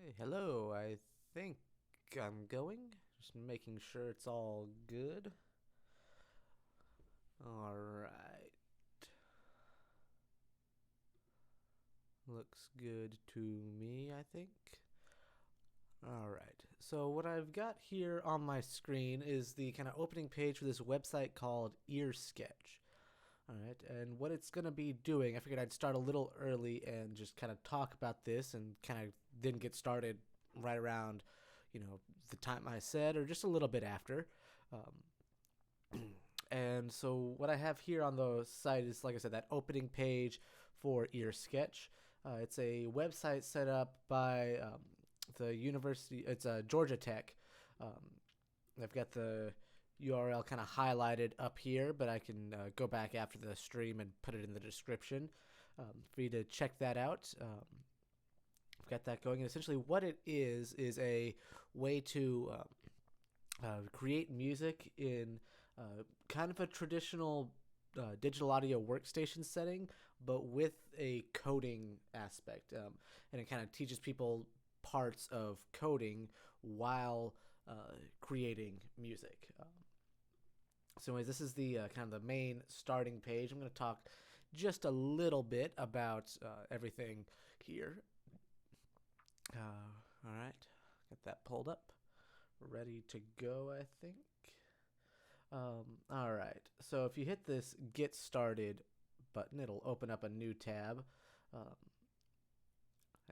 Hey, hello. I think I'm going. Just making sure it's all good. All right. Looks good to me, I think. All right. So, what I've got here on my screen is the kind of opening page for this website called Earsketch. All right. And what it's going to be doing, I figured I'd start a little early and just kind of talk about this and kind of then get started right around, the time I said or just a little bit after. And so what I have here on the site is, like I said, that opening page for Earsketch. It's a website set up by the university. It's Georgia Tech. Um, I've got the URL kind of highlighted up here, but I can go back after the stream and put it in the description for you to check that out. I've got that going. And essentially, what it is a way to create music in kind of a traditional digital audio workstation setting, but with a coding aspect. And it kind of teaches people parts of coding while creating music. So, anyways, this is the kind of the main starting page. I'm going to talk just a little bit about everything here. All right, got that pulled up, ready to go, I think. All right, so if you hit this Get Started button, it'll open up a new tab, um,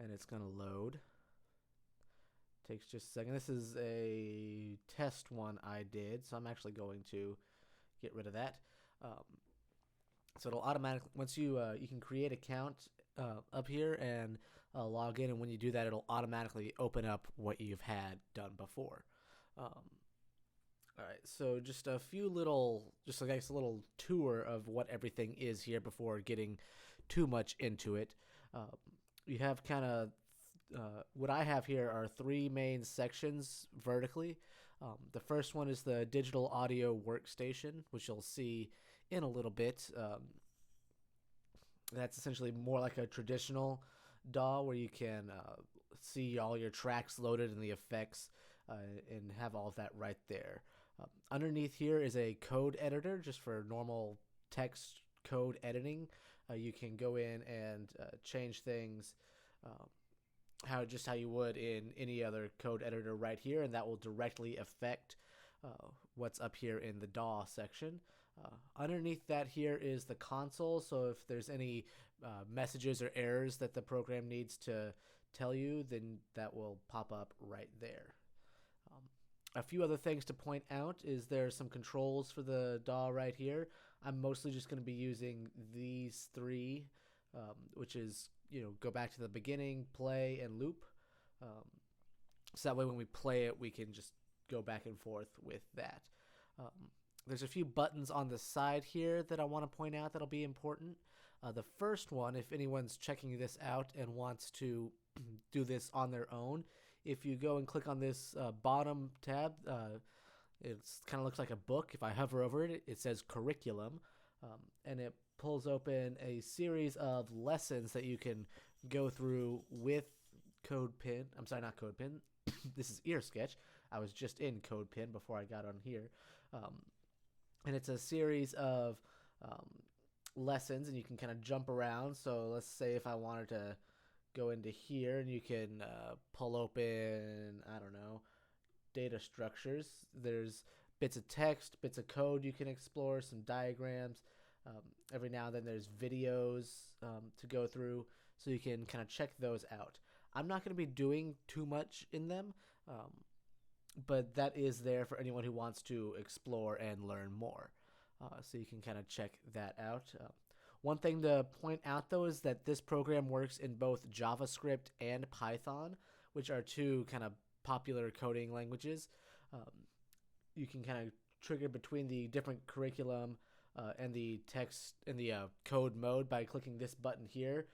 and it's going to load. Takes just a second. This is a test one I did, so I'm actually going to get rid of that. Um, so it'll automatically, once you can create account up here and log in, and when you do that, it'll automatically open up what you've had done before. All right, so just a few little, just like a little tour of what everything is here before getting too much into it. You have kind of what I have here are three main sections vertically. The first one is the digital audio workstation, which you'll see in a little bit. That's essentially more like a traditional DAW where you can see all your tracks loaded and the effects and have all of that right there. Underneath here is a code editor just for normal text code editing. You can go in and change things how you would in any other code editor right here, and that will directly affect what's up here in the DAW section. Underneath that here is the console, so if there's any messages or errors that the program needs to tell you, then that will pop up right there. A few other things to point out is there's some controls for the DAW right here. I'm mostly just going to be using these three, which is, go back to the beginning, play, and loop. So that way when we play it, we can just go back and forth with that. There's a few buttons on the side here that I want to point out that'll be important. The first one, if anyone's checking this out and wants to do this on their own, if you go and click on this bottom tab, it kind of looks like a book. If I hover over it, it says curriculum, and it pulls open a series of lessons that you can go through with CodePen. I'm sorry, not CodePen. This is Earsketch. I was just in CodePen before I got on here. And it's a series of lessons, and you can kind of jump around. So let's say if I wanted to go into here, and you can pull open, I don't know, data structures. There's bits of text, bits of code you can explore, some diagrams. Every now and then there's videos to go through, so you can kind of check those out. I'm not going to be doing too much in them, but that is there for anyone who wants to explore and learn more. So you can kind of check that out. One thing to point out, though, is that this program works in both JavaScript and Python, which are two kind of popular coding languages. You can kind of trigger between the different curriculum and the text and the code mode by clicking this button here.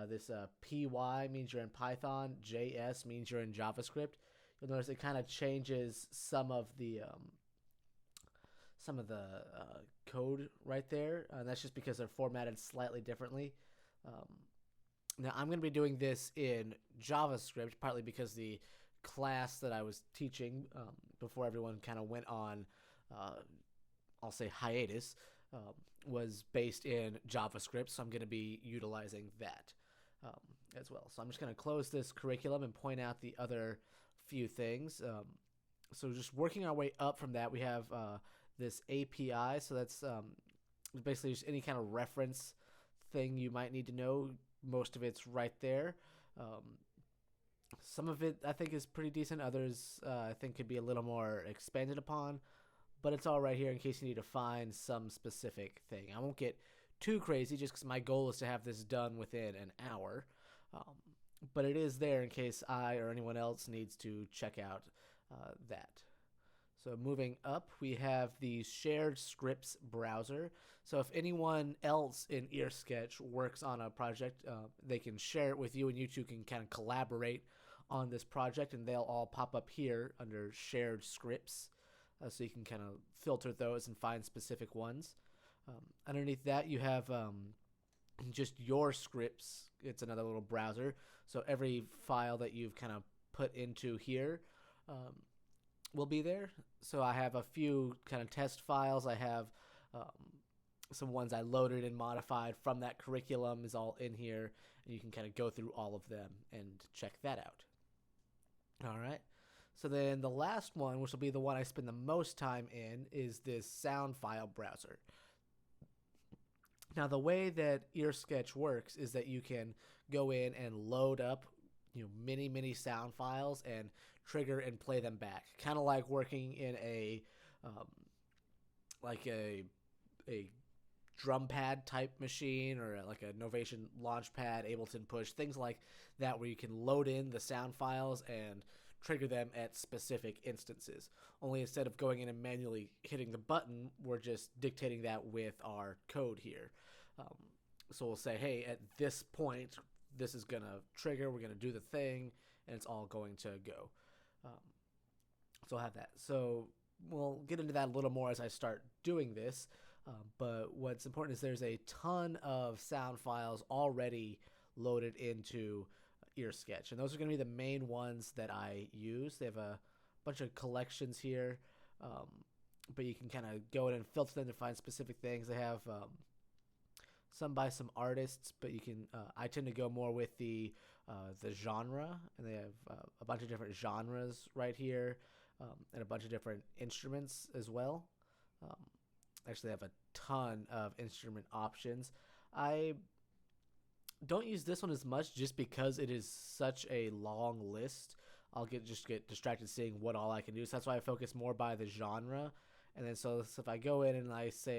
This PY means you're in Python, JS means you're in JavaScript. You'll notice it kind of changes some of the code right there. And that's just because they're formatted slightly differently. Now I'm going to be doing this in JavaScript, partly because the class that I was teaching before everyone kind of went on, I'll say hiatus, was based in JavaScript, so I'm going to be utilizing that as well. So I'm just going to close this curriculum and point out the other few things. So just working our way up from that, we have this API. So that's basically just any kind of reference thing you might need to know. Most of it's right there. Some of it I think is pretty decent. Others I think could be a little more expanded upon. But it's all right here in case you need to find some specific thing. I won't get too crazy just because my goal is to have this done within an hour. But it is there in case I or anyone else needs to check out that. So moving up, we have the shared scripts browser. So if anyone else in Earsketch works on a project, they can share it with you, and you two can kind of collaborate on this project, and they'll all pop up here under shared scripts. So you can kind of filter those and find specific ones. Underneath that, you have just your scripts. It's another little browser. So every file that you've kind of put into here will be there. So I have a few kind of test files. I have some ones I loaded and modified from that curriculum is all in here. And you can kind of go through all of them and check that out. All right. So then the last one, which will be the one I spend the most time in, is this sound file browser. Now the way that Earsketch works is that you can go in and load up, many sound files and trigger and play them back. Kind of like working in a drum pad type machine, or like a Novation Launchpad, Ableton Push, things like that, where you can load in the sound files and trigger them at specific instances. Only instead of going in and manually hitting the button, we're just dictating that with our code here. So we'll say, hey, at this point, this is going to trigger, we're going to do the thing, and it's all going to go. So I'll have that. So we'll get into that a little more as I start doing this. But what's important is there's a ton of sound files already loaded into Earsketch, and those are going to be the main ones that I use. They have a bunch of collections here, but you can kind of go in and filter them to find specific things. They have some by some artists, but you can. I tend to go more with the genre, and they have a bunch of different genres right here, and a bunch of different instruments as well. Actually, they have a ton of instrument options. I don't use this one as much just because it is such a long list. I'll get distracted seeing what all I can do. So that's why I focus more by the genre. And then so if I go in and I say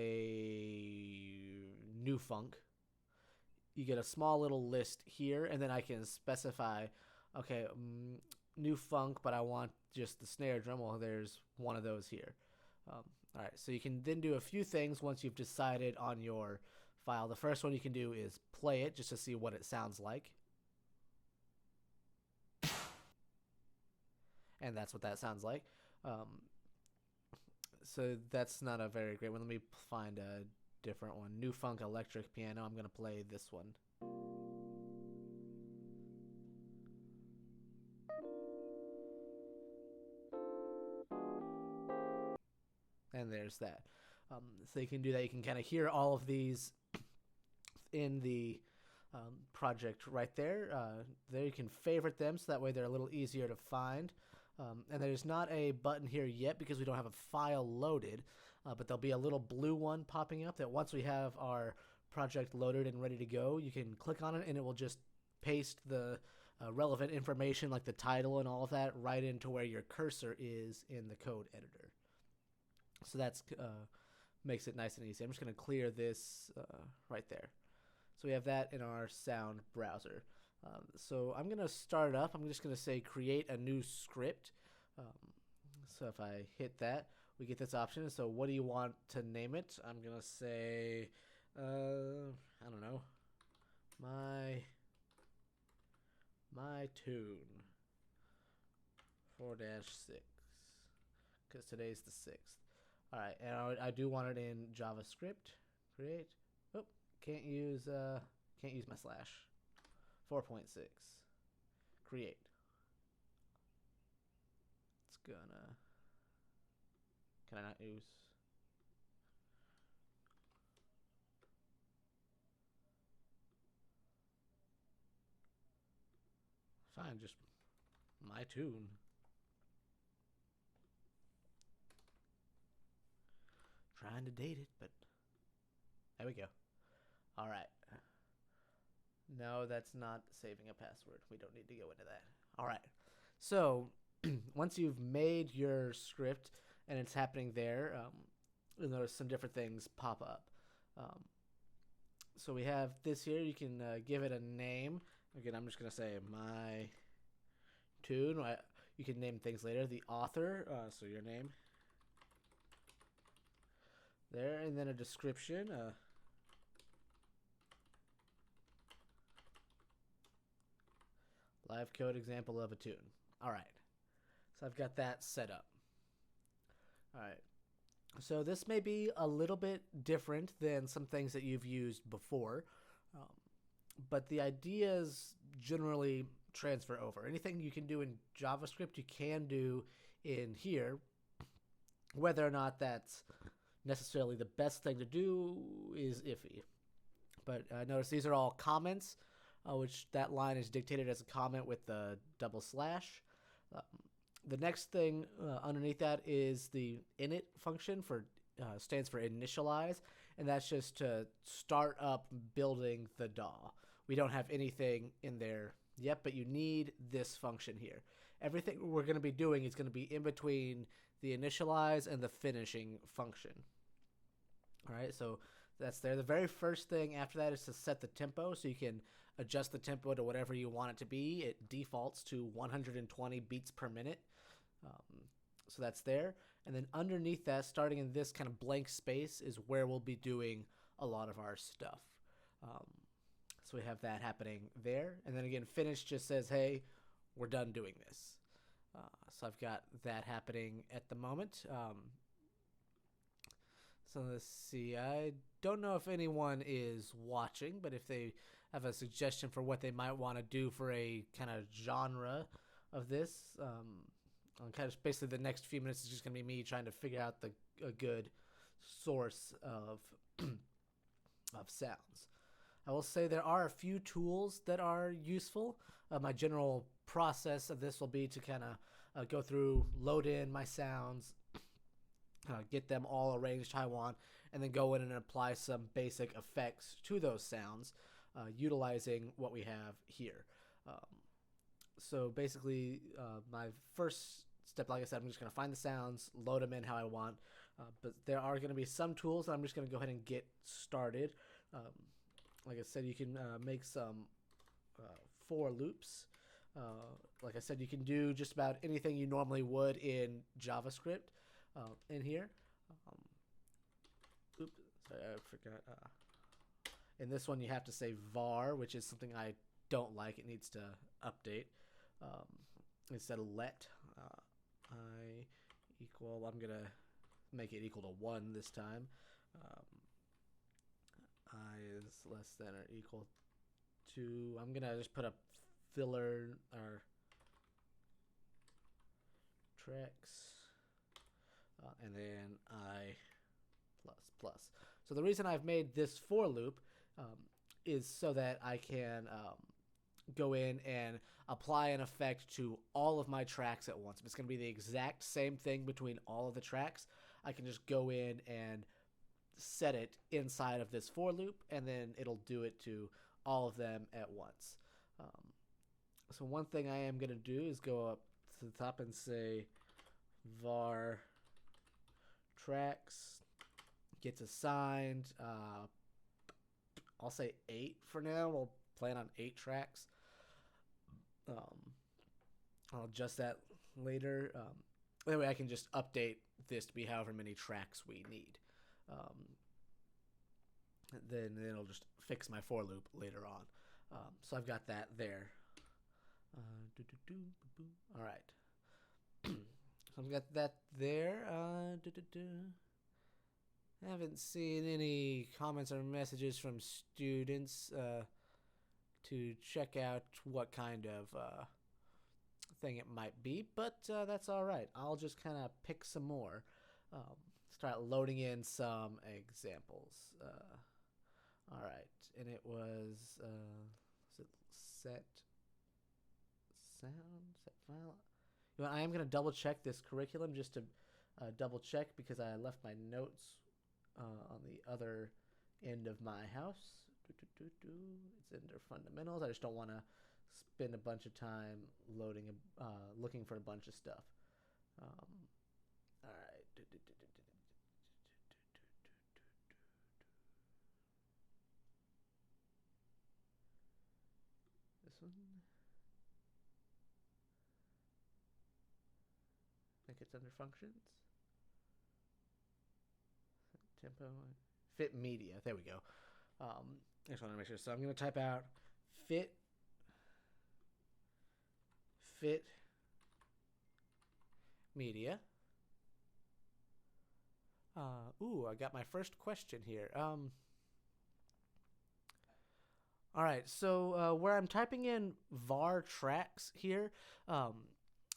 new funk, you get a small little list here, and then I can specify, okay, new funk, but I want just the snare drum. Well, there's one of those here. All right, so you can then do a few things once you've decided on your file. The first one you can do is play it just to see what it sounds like. And that's what that sounds like. So that's not a very great one. Let me find a different one. New Funk Electric Piano. I'm going to play this one. And there's that. So you can do that. You can kind of hear all of these in the project right there. There you can favorite them, so that way they're a little easier to find. And there's not a button here yet because we don't have a file loaded, but there'll be a little blue one popping up that once we have our project loaded and ready to go, you can click on it and it will just paste the relevant information like the title and all of that right into where your cursor is in the code editor. So that's makes it nice and easy. I'm just going to clear this right there. So we have that in our sound browser. So I'm going to start up. I'm just going to say create a new script. So if I hit that, we get this option. So what do you want to name it? I'm going to say, I don't know, my tune 4-6, because today's the 6th. All right, and I do want it in JavaScript. Create. Oh, can't use my slash. 4.6. Create. It's gonna. Can I not use? Fine, just my tune. Trying to date it, but there we go. All right. No, that's not saving a password. We don't need to go into that. All right. So once you've made your script and it's happening there, you'll notice some different things pop up. Um, so we have this here. You can give it a name. Again, I'm just going to say my tune. You can name things later. The author, so your name. There, and then a description. Live code example of a tune. All right. So I've got that set up. All right. So this may be a little bit different than some things that you've used before, but the ideas generally transfer over. Anything you can do in JavaScript, you can do in here. Whether or not that's necessarily the best thing to do is iffy. But notice these are all comments, which that line is dictated as a comment with the double slash. The next thing underneath that is the init function for stands for initialize, and that's just to start up building the DAW. We don't have anything in there yet, but you need this function here. Everything we're going to be doing is going to be in between the initialize and the finishing function. All right, so that's there. The very first thing after that is to set the tempo, so you can adjust the tempo to whatever you want it to be. It defaults to 120 beats per minute. So that's there. And then underneath that, starting in this kind of blank space, is where we'll be doing a lot of our stuff. So we have that happening there. And then again, finish just says, hey, we're done doing this. So I've got that happening at the moment. So let's see. I don't know if anyone is watching, but if they have a suggestion for what they might want to do for a kind of genre of this, kind of basically the next few minutes is just going to be me trying to figure out a good source of of sounds. I will say there are a few tools that are useful. My general process of this will be to kind of go through, load in my sounds, get them all arranged how I want, and then go in and apply some basic effects to those sounds, utilizing what we have here. So basically, my first step, like I said, I'm just going to find the sounds, load them in how I want. But there are going to be some tools that I'm just going to go ahead and get started. Like I said, you can make some for loops. Like I said, you can do just about anything you normally would in JavaScript in here. Oops, sorry, I forgot. In this one, you have to say var, which is something I don't like. It needs to update. Instead of let, I'm going to make it equal to 1 this time. I is less than or equal to, I'm going to just put a filler or tracks, and then I plus. So the reason I've made this for loop is so that I can go in and apply an effect to all of my tracks at once. If it's going to be the exact same thing between all of the tracks, I can just go in and set it inside of this for loop, and then it'll do it to all of them at once. So one thing I am going to do is go up to the top and say var tracks gets assigned. I'll say 8 for now. We'll plan on 8 tracks. I'll adjust that later. That way I can just update this to be however many tracks we need. Then it'll just fix my for loop later on. So I've got that there. All right. So I've got that there. I haven't seen any comments or messages from students. to check out what kind of thing it might be, but that's all right. I'll just kind of pick some more. Um, Start loading in some examples. All right, and it was it set sound set file. You know, I am going to double check this curriculum just to double check because I left my notes on the other end of my house. It's under fundamentals. I just don't want to spend a bunch of time looking for a bunch of stuff. All right. This one. I think it's under functions. Tempo. Fit media. There we go. I just want to make sure. So I'm going to type out fit media. I got my first question here. All right, so where I'm typing in var tracks here,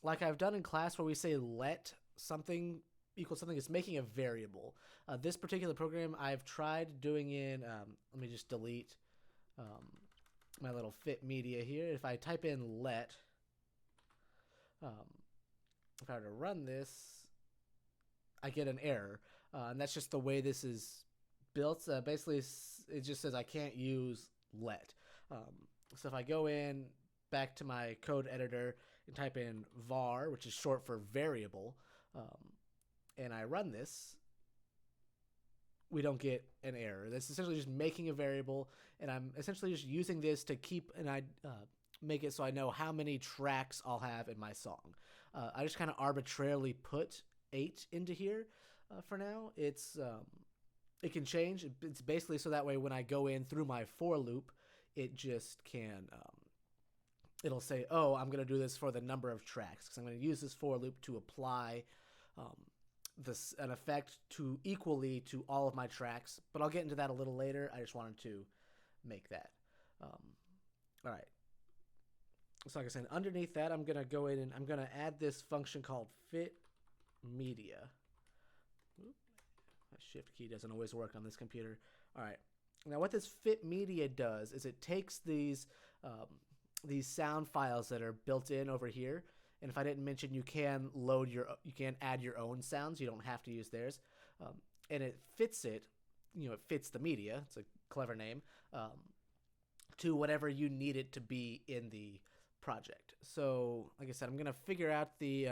like I've done in class where we say let something equal something, it's making a variable. This particular program I've tried doing in, let me just delete my little fit media here. If I type in let, if I were to run this, I get an error. And that's just the way this is built. Basically, it just says I can't use let. So if I go in back to my code editor and type in var, which is short for variable, and I run this, we don't get an error. That's essentially just making a variable, and I'm essentially just using this to keep and I make it so I know how many tracks I'll have in my song. I just kind of arbitrarily put 8 into here for now. It can change. It's basically so that way when I go in through my for loop, it just can. It'll say, "Oh, I'm going to do this for the number of tracks because I'm going to use this for loop to apply an effect to equally to all of my tracks." But I'll get into that a little later. I just wanted to make that. All right. So like I said, underneath that, I'm going to go in and I'm going to add this function called fit media. Oop, my shift key doesn't always work on this computer. All right. Now what this fit media does is it takes these sound files that are built in over here. And if I didn't mention, you can add your own sounds. You don't have to use theirs. And it fits it fits the media. It's a clever name. To whatever you need it to be in the project. So, like I said, I'm gonna figure out the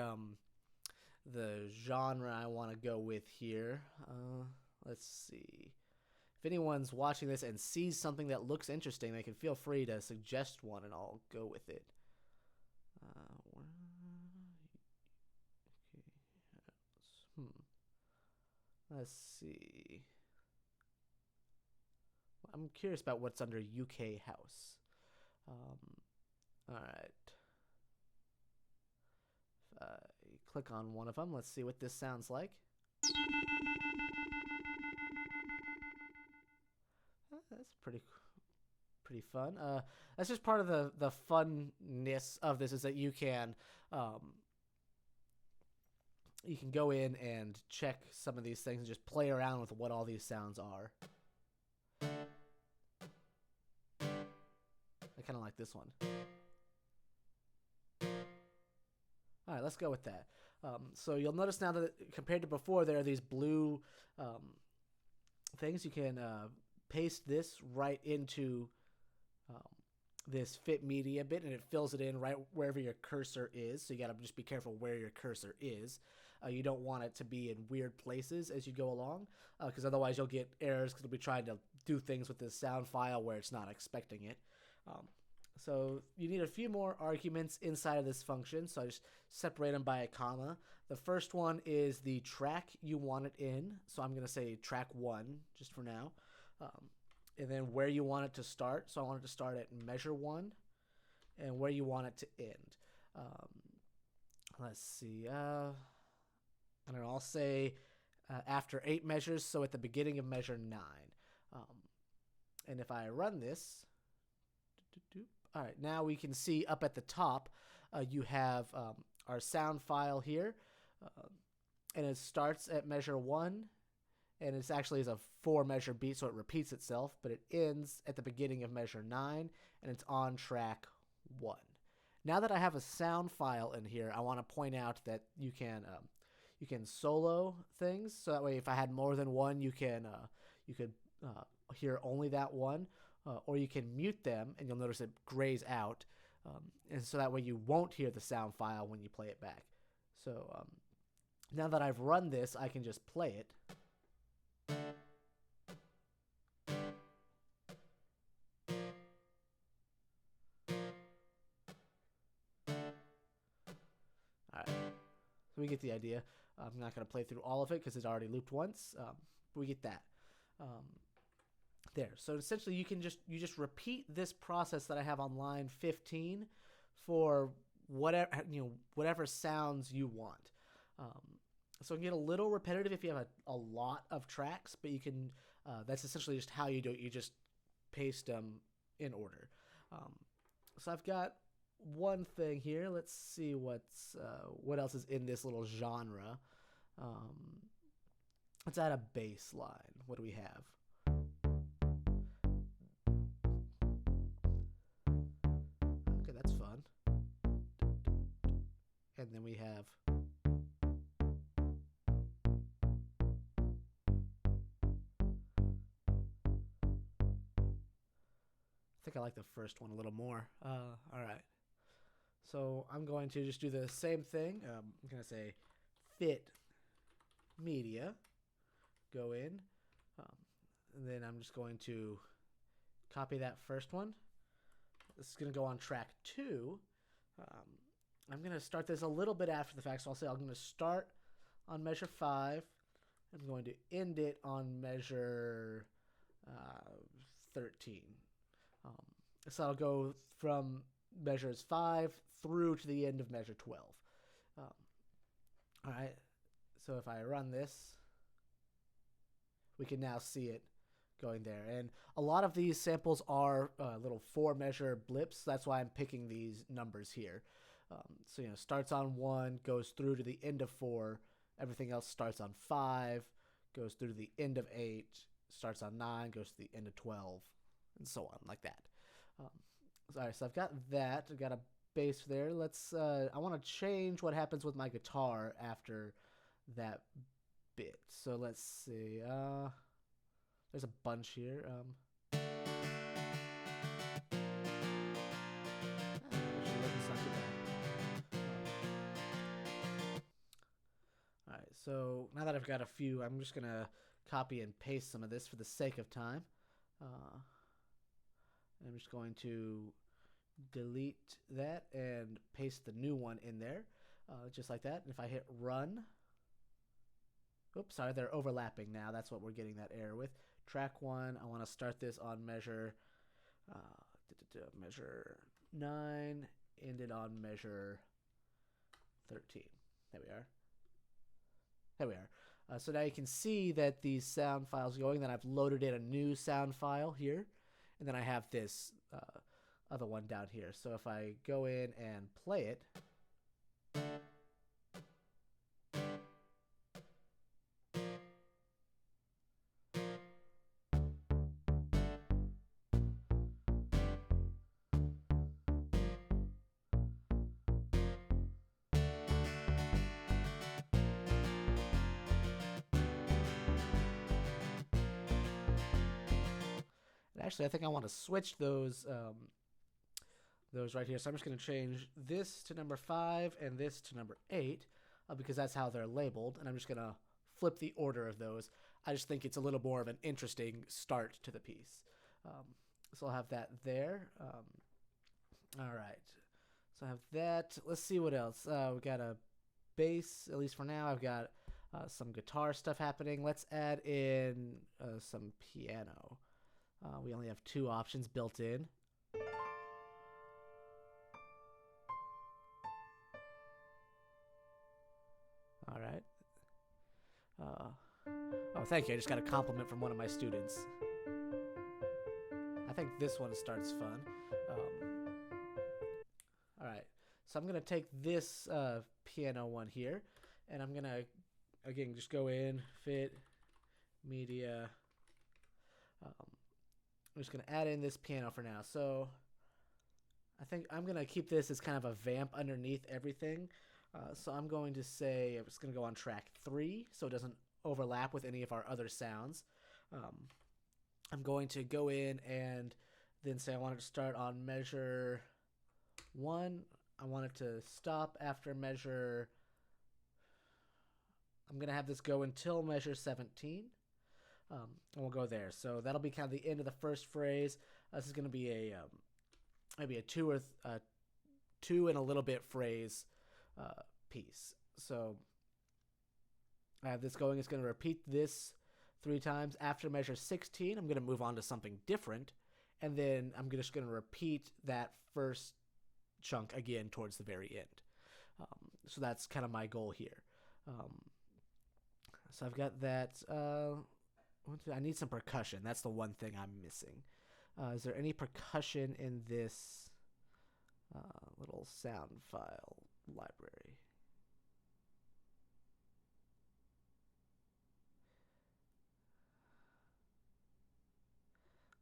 genre I want to go with here. Let's see. If anyone's watching this and sees something that looks interesting, they can feel free to suggest one, and I'll go with it. Let's see. I'm curious about what's under UK house. All right. If I click on one of them, let's see what this sounds like. That's pretty fun. That's just part of the funness of this, is that you can go in and check some of these things and just play around with what all these sounds are. I kind of like this one. All right, let's go with that. So you'll notice now that compared to before, there are these blue things. You can paste this right into this fit media bit, and it fills it in right wherever your cursor is. So you got to just be careful where your cursor is. You don't want it to be in weird places as you go along, because otherwise you'll get errors because it'll be trying to do things with this sound file where it's not expecting it. So you need a few more arguments inside of this function, so I just separate them by a comma. The first one is the track you want it in, so I'm going to say track 1 just for now. And then where you want it to start, so I want it to start at measure 1, and where you want it to end. Let's see, I don't know, I'll say after 8 measures, so at the beginning of measure 9. And if I run this, All right, now we can see up at the top, you have our sound file here, uh, and it starts at measure 1, and it's actually is a 4-measure beat, so it repeats itself, but it ends at the beginning of measure 9, and it's on track 1. Now that I have a sound file in here, I want to point out that you can solo things, so that way if I had more than one, you could hear only that one, or you can mute them, and you'll notice it grays out, and so that way you won't hear the sound file when you play it back. So now that I've run this, I can just play it. Alright, so we get the idea. I'm not going to play through all of it because it's already looped once, but we get that. There. So essentially, you just repeat this process that I have on line 15 for whatever sounds you want. So it can get a little repetitive if you have a lot of tracks, but you can. That's essentially just how you do it. You just paste them in order. So I've got one thing here. Let's see what else is in this little genre. Let's add a bass line. What do we have? Okay, that's fun. And then we have. I think I like the first one a little more. All right. So I'm going to just do the same thing. I'm going to say fit media, go in, and then I'm just going to copy that first one. This is going to go on track 2. I'm going to start this a little bit after the fact, so I'll say I'm going to start on measure 5. I'm going to end it on measure 13. So I'll go from measures 5 through to the end of measure 12. All right, so if I run this, we can now see it going there. And a lot of these samples are little 4-measure blips. That's why I'm picking these numbers here. So, starts on 1, goes through to the end of 4. Everything else starts on 5, goes through to the end of 8, starts on 9, goes to the end of 12, and so on, like that. All right, so I've got that. I've got a bass there. I want to change what happens with my guitar after that bit. So let's see. There's a bunch here. All right, so now that I've got a few, I'm just going to copy and paste some of this for the sake of time. I'm just going to delete that and paste the new one in there, just like that. And if I hit run, oops, sorry, they're overlapping now. That's what we're getting that error with. Track 1, I want to start this on measure 9, end it on measure 13. There we are. There we are. So now you can see that these sound files are going. Then I've loaded in a new sound file here. And then I have this other one down here. So if I go in and play it, actually, I think I want to switch those right here. So I'm just going to change this to number 5 and this to number 8 because that's how they're labeled. And I'm just going to flip the order of those. I just think it's a little more of an interesting start to the piece. So I'll have that there. All right. So I have that. Let's see what else. We've got a bass, at least for now. I've got some guitar stuff happening. Let's add in some piano. We only have 2 options built in. All right. Oh, thank you. I just got a compliment from one of my students. I think this one starts fun. All right, so I'm gonna take this piano one here, and I'm gonna again just go in, fit, media. I'm just gonna add in this piano for now. So I think I'm gonna keep this as kind of a vamp underneath everything. So I'm going to say I'm just gonna go on track 3, so it doesn't overlap with any of our other sounds. I'm going to go in and then say I want it to start on measure 1. I want it to stop after measure. I'm gonna have this go until measure 17. And we'll go there. So that'll be kind of the end of the first phrase. This is going to be a maybe a 2 and a little bit phrase piece. So I have this going. It's going to repeat this 3 times. After measure 16, I'm going to move on to something different, and then I'm just going to repeat that first chunk again towards the very end. So that's kind of my goal here. So I've got that. I need some percussion. That's the one thing I'm missing. Is there any percussion in this little sound file library?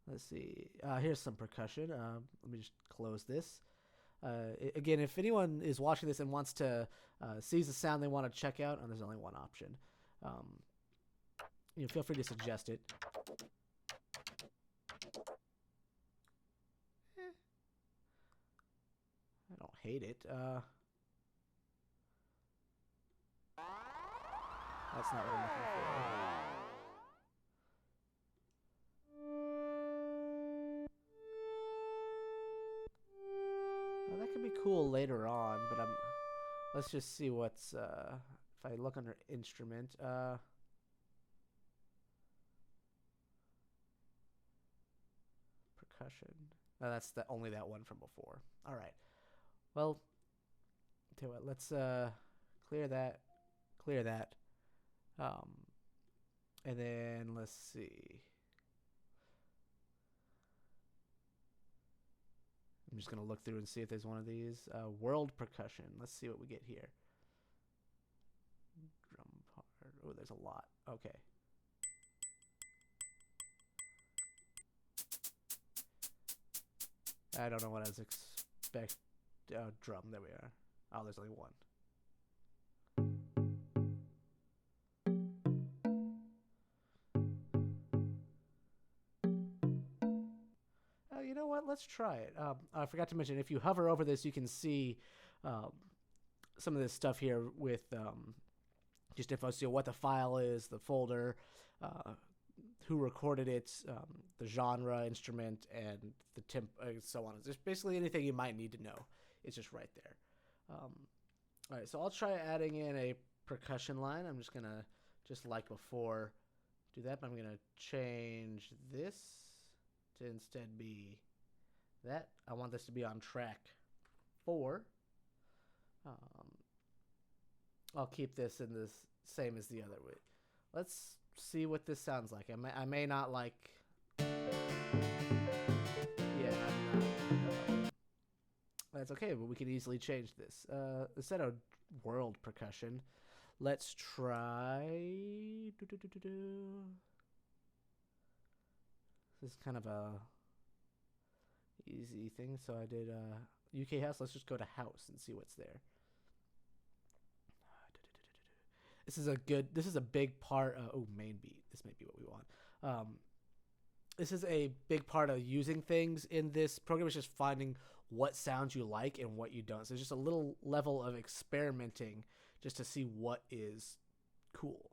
Let's see. Here's some percussion. Let me just close this. Again, if anyone is watching this and wants to sees the sound they want to check out, there's only one option. Feel free to suggest it. I don't hate it. That's not what I'm looking for. Well, that could be cool later on, but let's just see what's if I look under instrument. Percussion. No, that's only that one from before. All right. Well, tell you what, let's clear that, and then let's see. I'm just gonna look through and see if there's one of these. World percussion. Let's see what we get here. Drum part. Oh, there's a lot. Okay. I don't know what I was expect. Drum. There we are. Oh, there's only one. You know what? Let's try it. I forgot to mention, if you hover over this, you can see some of this stuff here with just info. So what the file is, the folder, who recorded it, the genre, instrument, and the temp, so on. Just basically anything you might need to know. It's just right there. All right, so I'll try adding in a percussion line. I'm just gonna, just like before, do that. But I'm gonna change this to instead be that. I want this to be on track 4. I'll keep this in the same as the other way. Let's see what this sounds like. I may not like. Yeah, I'm not. That's okay, but we can easily change this. Instead of world percussion, let's try. This is kind of a easy thing. So I did UK house. Let's just go to house and see what's there. This is a big part. Main beat. This may be what we want. This is a big part of using things in this program. Is just finding what sounds you like and what you don't. So it's just a little level of experimenting just to see what is cool.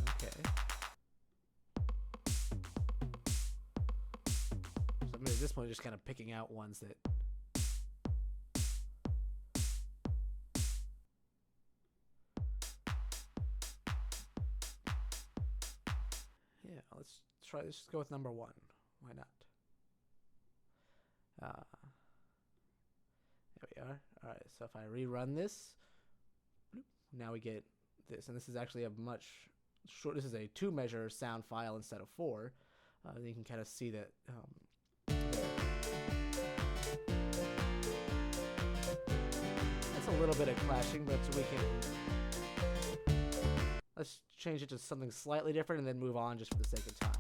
Okay. So at this point, just kind of picking out ones that. Yeah, let's try. Let's just go with number 1. Why not? There we are. All right. So if I rerun this, now we get this, and this is actually a much short. This is a 2 measure sound file instead of 4. You can kind of see that. That's a little bit of clashing, but we can. Let's change it to something slightly different and then move on just for the sake of time.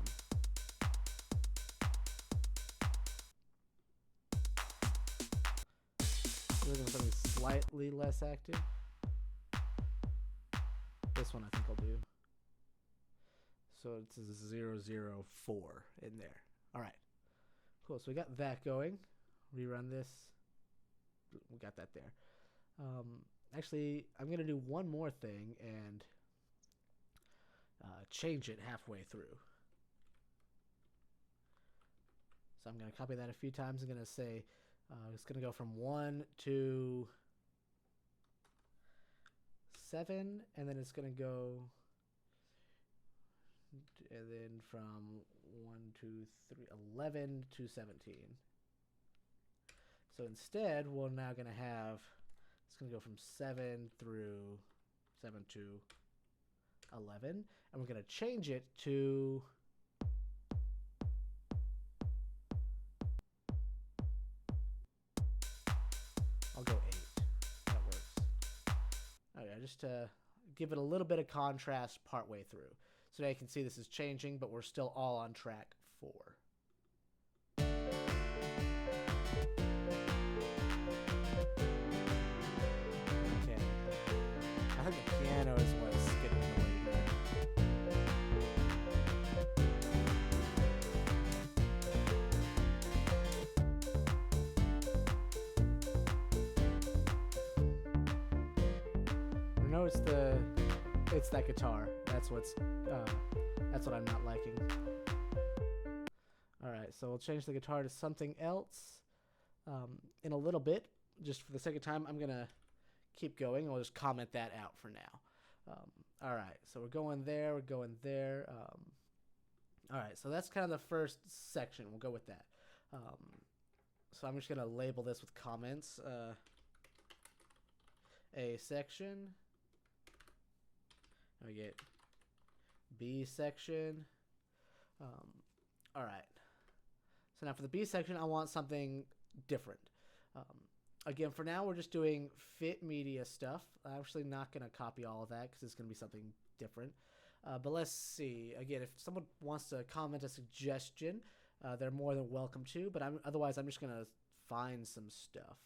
Looking for something slightly less active. This one I think I'll do. So it's a 004 in there. All right, cool. So we got that going. Rerun this. We got that there. Actually, I'm gonna do one more thing and change it halfway through. So I'm gonna copy that a few times. I'm gonna say it's gonna go from 1 to 7, and then it's gonna go, and then from 1, 2, 3, 11 to 17. So instead, we're now gonna have, it's gonna go from 7 through 7 to 11, and we're gonna change it to I'll go 8. That works. Okay, just to give it a little bit of contrast partway through. So now you can see this is changing, but we're still all on track 4. Okay. I think the piano is what's getting in the way here. No, it's that guitar. That's what I'm not liking. All right, so we'll change the guitar to something else in a little bit. Just for the sake of time, I'm gonna keep going. I'll just comment that out for now. All right, so we're going there. We're going there. All right, so that's kind of the first section. We'll go with that. So I'm just gonna label this with comments. A section. We get B section. All right. So now for the B section, I want something different. Again, for now, we're just doing fit media stuff. I'm actually not going to copy all of that because it's going to be something different. But let's see. Again, if someone wants to comment a suggestion, they're more than welcome to. But otherwise, I'm just going to find some stuff.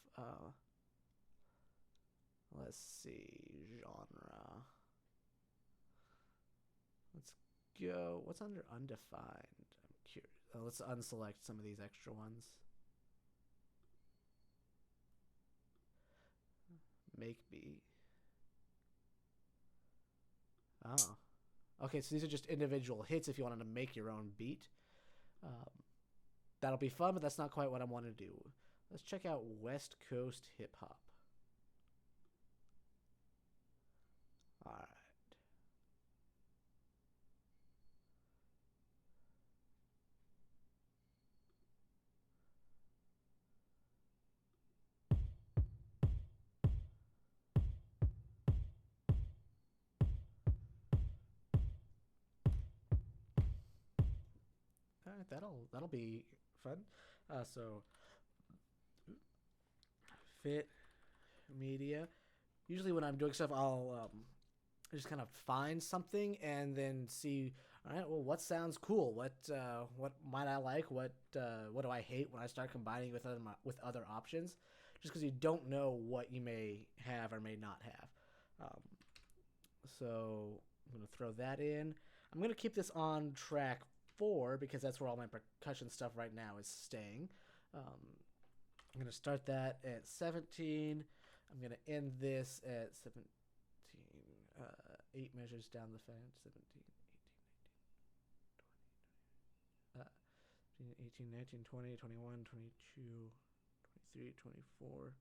Let's see. Genre. Let's go. What's under undefined? I'm curious. Let's unselect some of these extra ones. Make beat. Oh. Okay, so these are just individual hits if you wanted to make your own beat. That'll be fun, but that's not quite what I want to do. Let's check out West Coast hip hop. All right. All right, that'll be fun. So fit media. Usually when I'm doing stuff, I'll just kind of find something and then see. All right, well, what sounds cool? What might I like? What do I hate when I start combining with other options? Just because you don't know what you may have or may not have. So I'm gonna throw that in. I'm gonna keep this on track 4 because that's where all my percussion stuff right now is staying. I'm gonna start that at 17. I'm gonna end this at 17. 8 measures down the fence. 17, 18, 19, 20, 21, 22, 23, 24.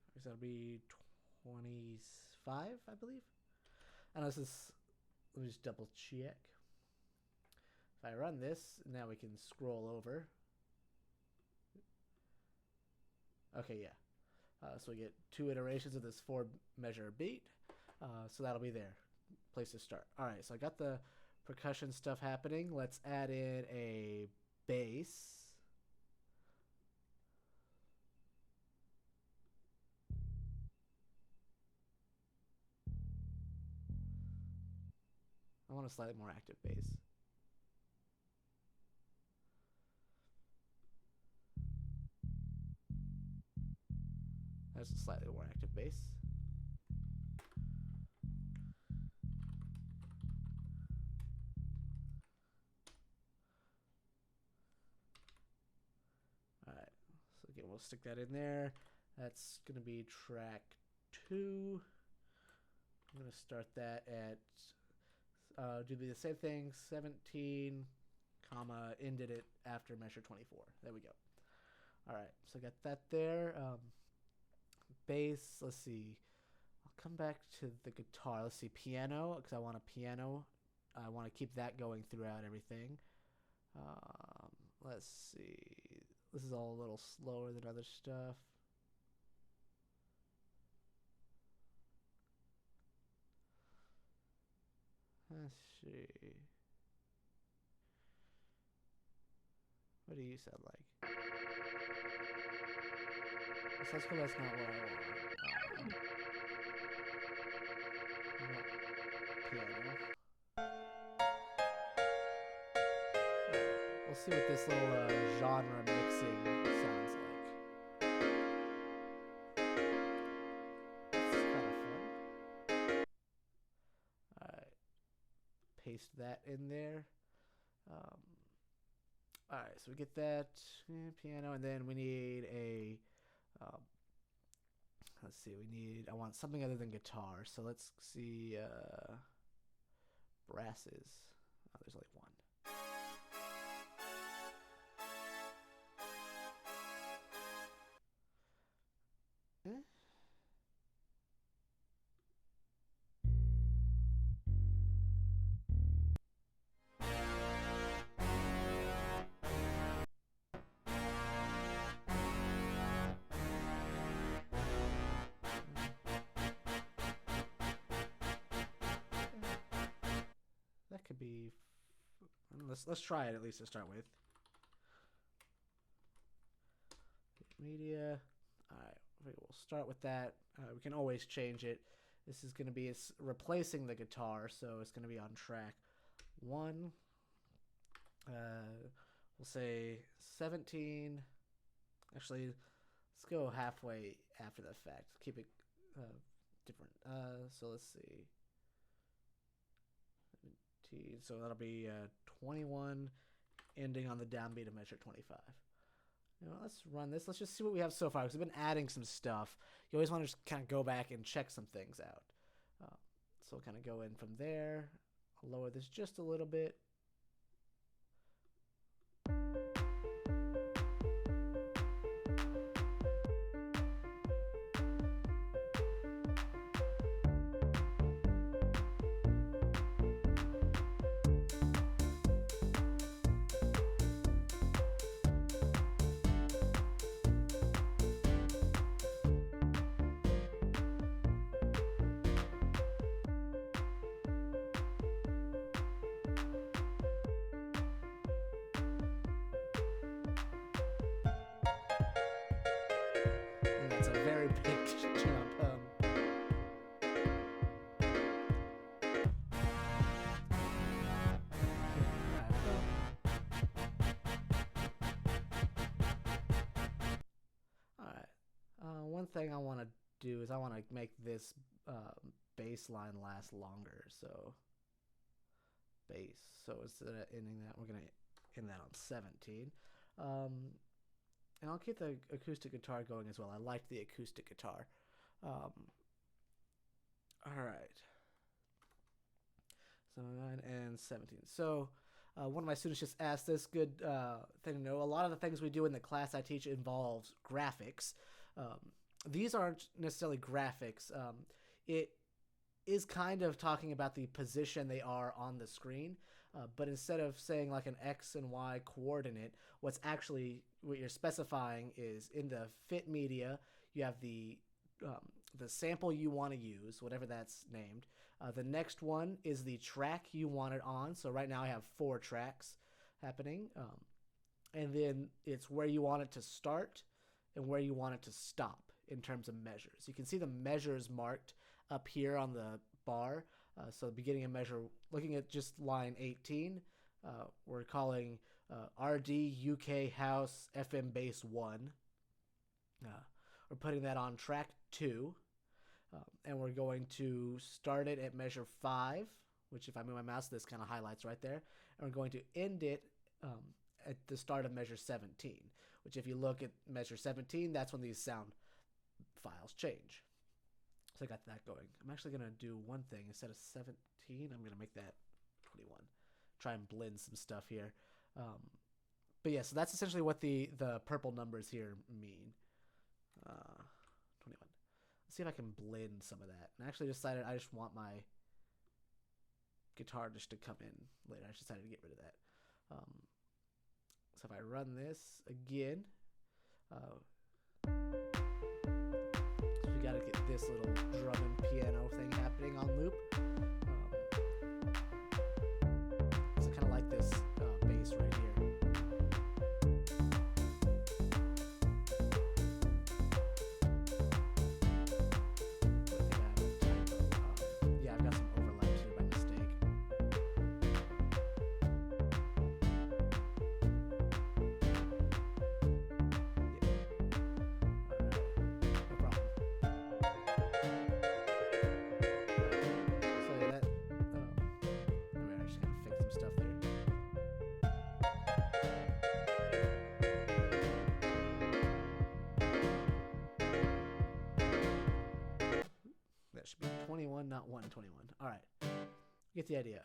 I guess that'll be 25, I believe. And this is, let me just double check. If I run this, now we can scroll over. Okay, yeah. So we get 2 iterations of this 4 measure beat. So that'll be there. Place to start. All right, so I got the percussion stuff happening. Let's add in a bass. I want a slightly more active bass. That's a slightly more active bass. Alright, so again, we'll stick that in there. That's going to be track 2. I'm going to start that at, do the same thing, 17, comma, ended it after measure 24. There we go. Alright, so I got that there. Bass, let's see. I'll come back to the guitar. Let's see, piano, because I want a piano. I want to keep that going throughout everything. Let's see. This is all a little slower than other stuff. Let's see. What do you sound like? That's cool. That's not what I want. Piano. We'll see what this little genre mixing sounds like. It's kind of fun. Alright. Paste that in there. Alright, so we get that piano, and then we need a let's see, I want something other than guitar, so let's see, brasses. Oh, there's only one. That could be. Let's try it at least to start with. Media. All right, we'll start with that. We can always change it. This is going to be replacing the guitar, so it's going to be on track 1. We'll say 17. Actually, let's go halfway after the fact. Keep it different. So let's see. 17. So that'll be 21, ending on the downbeat of measure 25. You know, let's run this. Let's just see what we have so far, because we've been adding some stuff. You always want to just kind of go back and check some things out. So we'll kind of go in from there. I'll lower this just a little bit. One thing I want to do is I want to make this bass line last longer. So bass. So instead of ending that, we're going to end that on 17. And I'll keep the acoustic guitar going as well. I like the acoustic guitar. All right. So 9 and 17. So one of my students just asked this good thing to know. A lot of the things we do in the class I teach involves graphics. These aren't necessarily graphics. It is kind of talking about the position they are on the screen, but instead of saying like an X and Y coordinate, what you're specifying is in the fit media, you have the sample you want to use, whatever that's named. The next one is the track you want it on. So right now I have 4 tracks happening. And then it's where you want it to start and where you want it to stop in terms of measures. You can see the measures marked up here on the bar. So beginning of measure, looking at just line 18, we're calling RD UK House FM Bass 1. We're putting that on track 2. And we're going to start it at measure 5, which if I move my mouse, this kind of highlights right there. And we're going to end it at the start of measure 17, which if you look at measure 17, that's when these sound files change. So I got that going. I'm actually going to do one thing. Instead of 17, I'm going to make that 21. Try and blend some stuff here. But yeah, so that's essentially what the purple numbers here mean. 21. Let's see if I can blend some of that. And I actually decided I just want my guitar just to come in later. I just decided to get rid of that. So if I run this again, so we got to get this little drum and piano thing happening on loop. So kind of like this bass right here. Should be 21, not 121. All right, get the idea.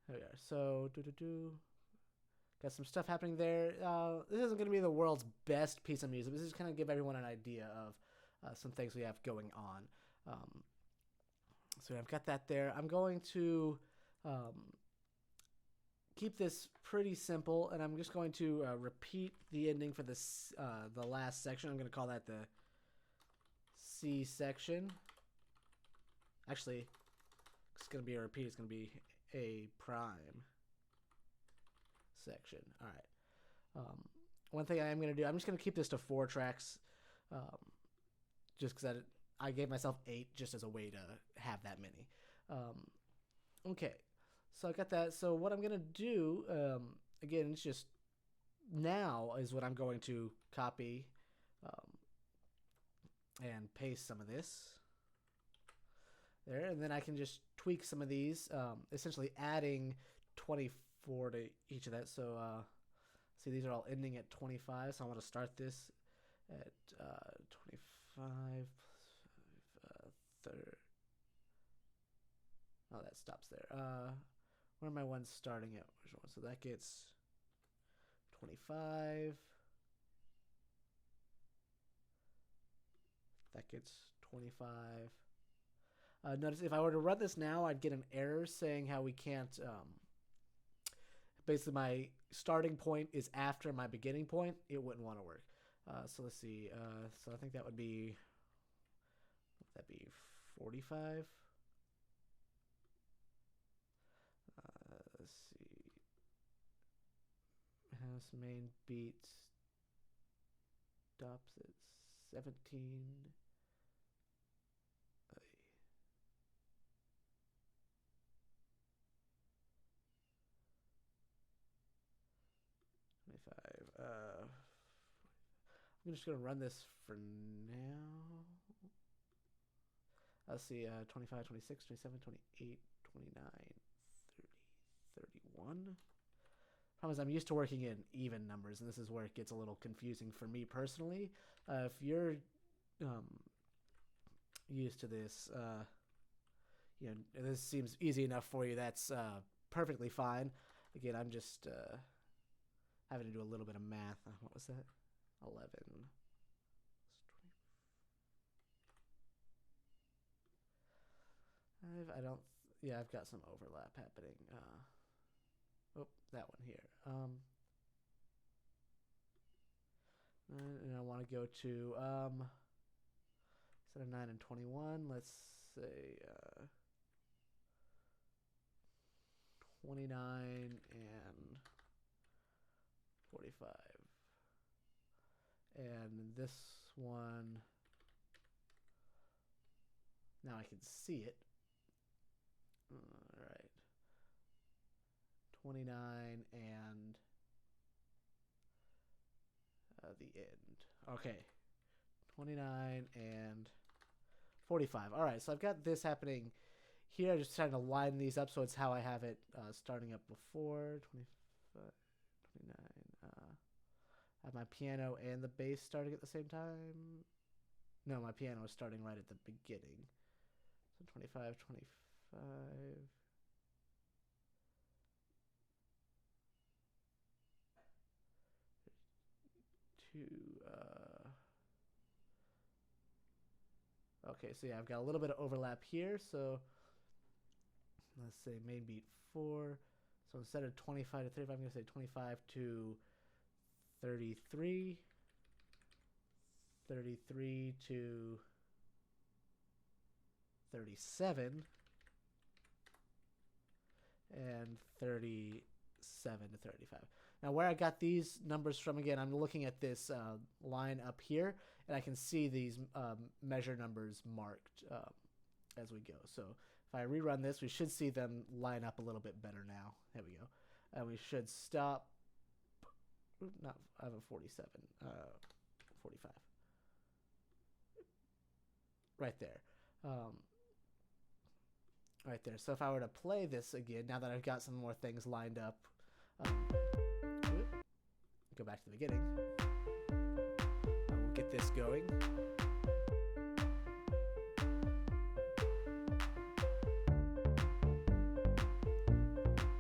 There we are. So got some stuff happening there. This isn't going to be the world's best piece of music. This is kind of give everyone an idea of some things we have going on. So I've got that there. I'm going to keep this pretty simple, and I'm just going to repeat the ending for this the last section. I'm going to call that the C section. Actually, it's going to be a repeat. It's going to be A prime section. All right. One thing I am going to do, I'm just going to keep this to 4 tracks, just because I gave myself 8 just as a way to have that many. Okay. So I got that. So what I'm going to do, again, it's just now is what I'm going to copy and paste some of this there. And then I can just tweak some of these, essentially adding 24 to each of that. So see, these are all ending at 25. So I want to start this at 25 plus 30. Oh, that stops there. Where are my ones starting at? Which one? So that gets 25. That gets 25. Notice if I were to run this now, I'd get an error saying how we can't. Basically, my starting point is after my beginning point. It wouldn't want to work. So let's see. So I think that would be. Would that be 45? Let's see. House main beat stops at 17. 25. I'm just gonna run this for now. Let's see. 25, 26, 27, 28, 29. 31. Problem is, I'm used to working in even numbers, and this is where it gets a little confusing for me personally. If you're used to this, this seems easy enough for you. That's perfectly fine. Again, I'm just having to do a little bit of math. What was that? 11. I don't. Yeah, I've got some overlap happening. Oh, that one here. And I want to go to Instead of 9 and 21, let's say 29 and 45. And this one, now I can see it. All right. 29 and the end. Okay. 29 and 45. All right, so I've got this happening here. I'm just trying to line these up so it's how I have it starting up before. 25, 29. I have my piano and the bass starting at the same time. No, my piano is starting right at the beginning. So 25, 25. Okay, so yeah, I've got a little bit of overlap here. So let's say main beat 4. So instead of 25 to 35, I'm going to say 25 to 33. 33 to 37. And 37 to 35. Now, where I got these numbers from, again, I'm looking at this line up here, and I can see these measure numbers marked as we go. So if I rerun this, we should see them line up a little bit better now. There we go. And we should stop. Not, I have a 47. 45. Right there. Right there. So if I were to play this again, now that I've got some more things lined up, go back to the beginning. We'll get this going.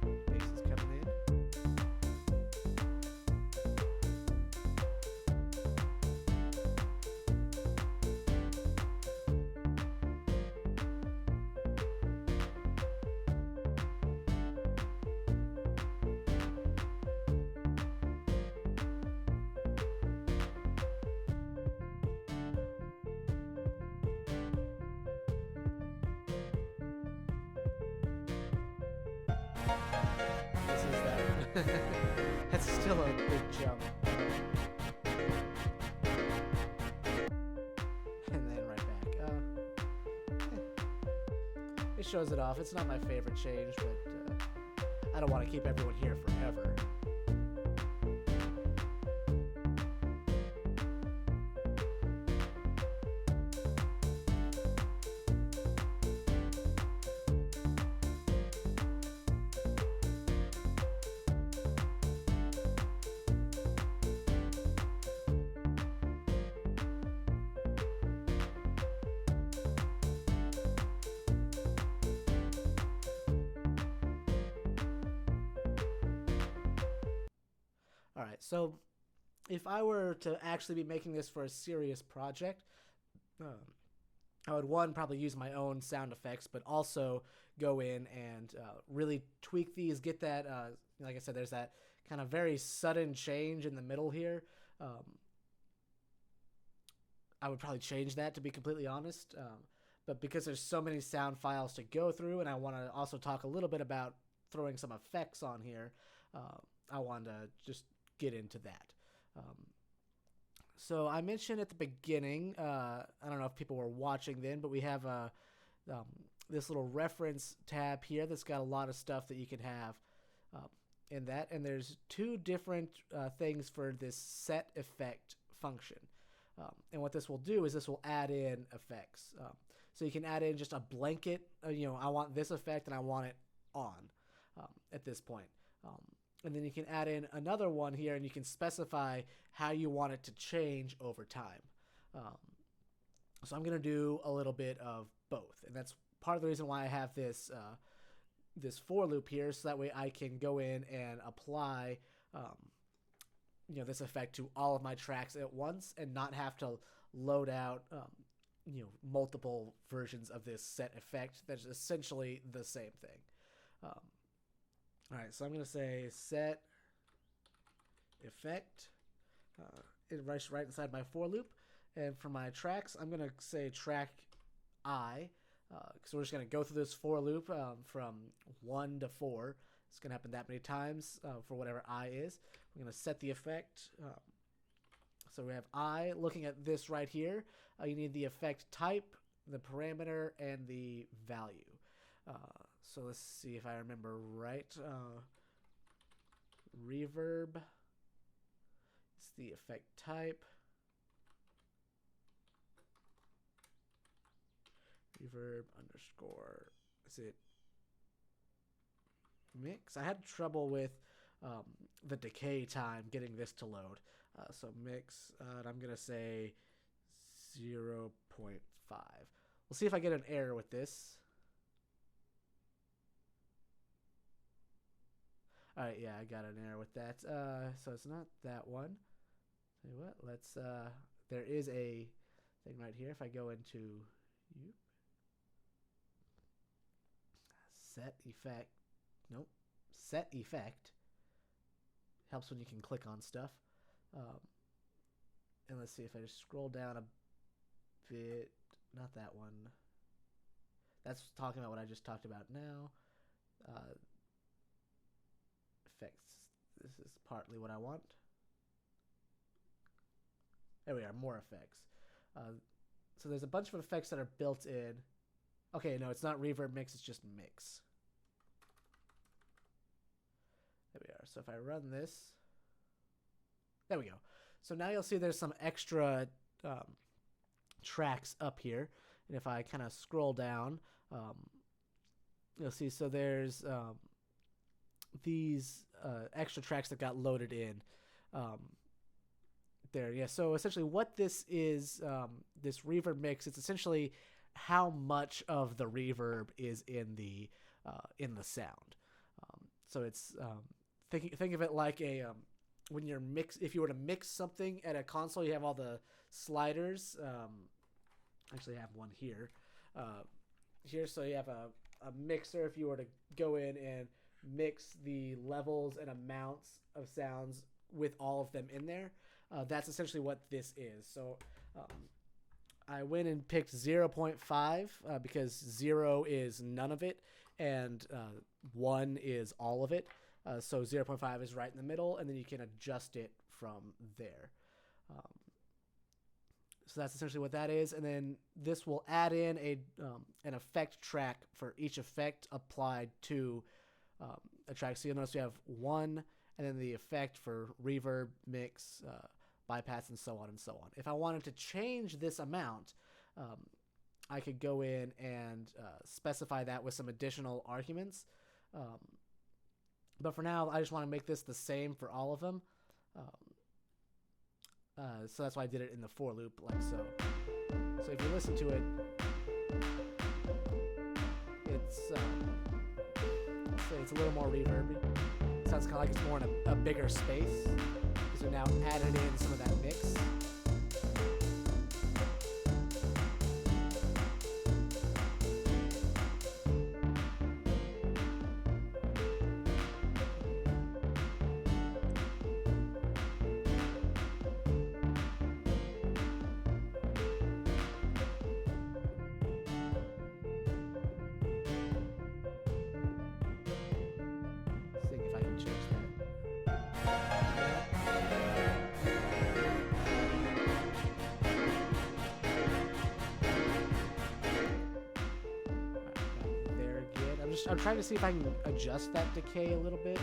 Bass is coming in. That's still a big jump. And then right back. It shows it off. It's not my favorite change, but I don't want to keep everyone here forever. All right, so if I were to actually be making this for a serious project, I would, one, probably use my own sound effects, but also go in and really tweak these, get that, like I said, there's that kind of very sudden change in the middle here. I would probably change that, to be completely honest. But because there's so many sound files to go through, and I want to also talk a little bit about throwing some effects on here, I wanted to just get into that. So I mentioned at the beginning, I don't know if people were watching then, but we have this little reference tab here that's got a lot of stuff that you can have in that. And there's two different things for this set effect function. And what this will do is this will add in effects. So you can add in just a blanket, I want this effect and I want it on at this point. And then you can add in another one here, and you can specify how you want it to change over time. So I'm going to do a little bit of both, and that's part of the reason why I have this this for loop here, so that way I can go in and apply this effect to all of my tracks at once, and not have to load out multiple versions of this set effect that's essentially the same thing. All right, so I'm going to say set effect. It runs right inside my for loop. And for my tracks, I'm going to say track I, because we're just going to go through this for loop from 1 to 4. It's going to happen that many times for whatever I is. We're going to set the effect. So we have I. Looking at this right here, you need the effect type, the parameter, and the value. So let's see if I remember right. Reverb is the effect type. Reverb underscore, is it mix? I had trouble with the decay time getting this to load. So mix, and I'm going to say 0.5. We'll see if I get an error with this. All right, yeah, I got an error with that. So it's not that one. Tell you what, let's, there is a thing right here. If I go into set effect, nope, set effect, helps when you can click on stuff. And let's see if I just scroll down a bit, not that one. That's talking about what I just talked about now. Effects, this is partly what I want. There we are, more effects. So there's a bunch of effects that are built in. Okay, no, it's not reverb mix, it's just mix. There we are. So if I run this, there we go. So now you'll see there's some extra tracks up here. And if I kind of scroll down, you'll see, so there's these extra tracks that got loaded in there. Yeah, so essentially what this is, this reverb mix, it's essentially how much of the reverb is in the sound. So it's think of it like a when you're if you were to mix something at a console, you have all the sliders. Actually, I have one here. Here, so you have a mixer. If you were to go in and mix the levels and amounts of sounds with all of them in there, that's essentially what this is. So I went and picked 0.5 because 0 is none of it and 1 is all of it. So 0.5 is right in the middle, and then you can adjust it from there. So that's essentially what that is, and then this will add in an effect track for each effect applied to a track. So you'll notice we have 1, and then the effect for reverb, mix, bypass, and so on and so on. If I wanted to change this amount, I could go in and specify that with some additional arguments. But for now, I just want to make this the same for all of them. So that's why I did it in the for loop, like so. So if you listen to it, it's a little more reverby. It sounds kind of like it's more in a bigger space. So now added in some of that mix. I'm trying to see if I can adjust that decay a little bit.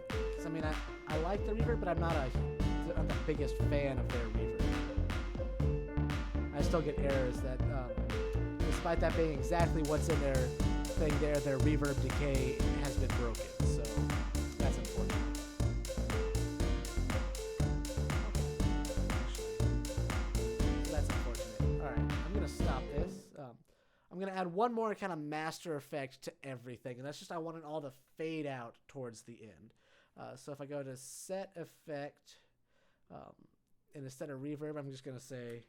Because I mean, I like the reverb, but I'm not the biggest fan of their reverb. I still get errors that, despite that being exactly what's in their thing there, their reverb decay has been broken. So that's unfortunate. So that's unfortunate. All right, I'm gonna stop this. I'm going to add one more kind of master effect to everything, and that's just I want it all to fade out towards the end. So if I go to set effect, and instead of reverb, I'm just going to say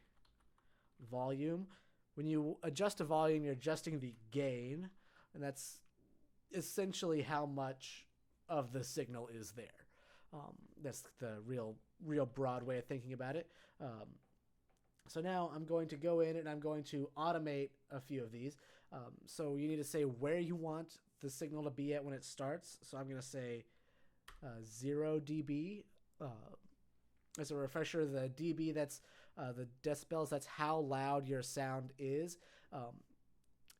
volume. When you adjust a volume, you're adjusting the gain, and that's essentially how much of the signal is there. That's the real broad way of thinking about it. So now I'm going to go in and I'm going to automate a few of these. So you need to say where you want the signal to be at when it starts. So I'm going to say 0 dB. As a refresher, the dB, that's the decibels, that's how loud your sound is.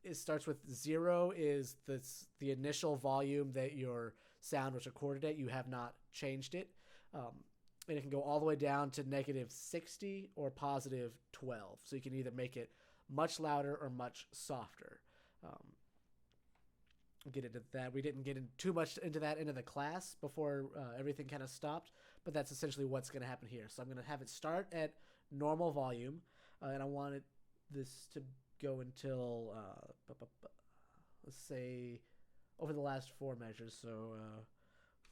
It starts with 0 is the initial volume that your sound was recorded at. You have not changed it. And it can go all the way down to -60 or +12. So you can either make it much louder or much softer. We'll get into that. We didn't get too much into that into the class before everything kind of stopped, but that's essentially what's going to happen here. So I'm going to have it start at normal volume, and I want this to go until, let's say, over the last 4 measures, so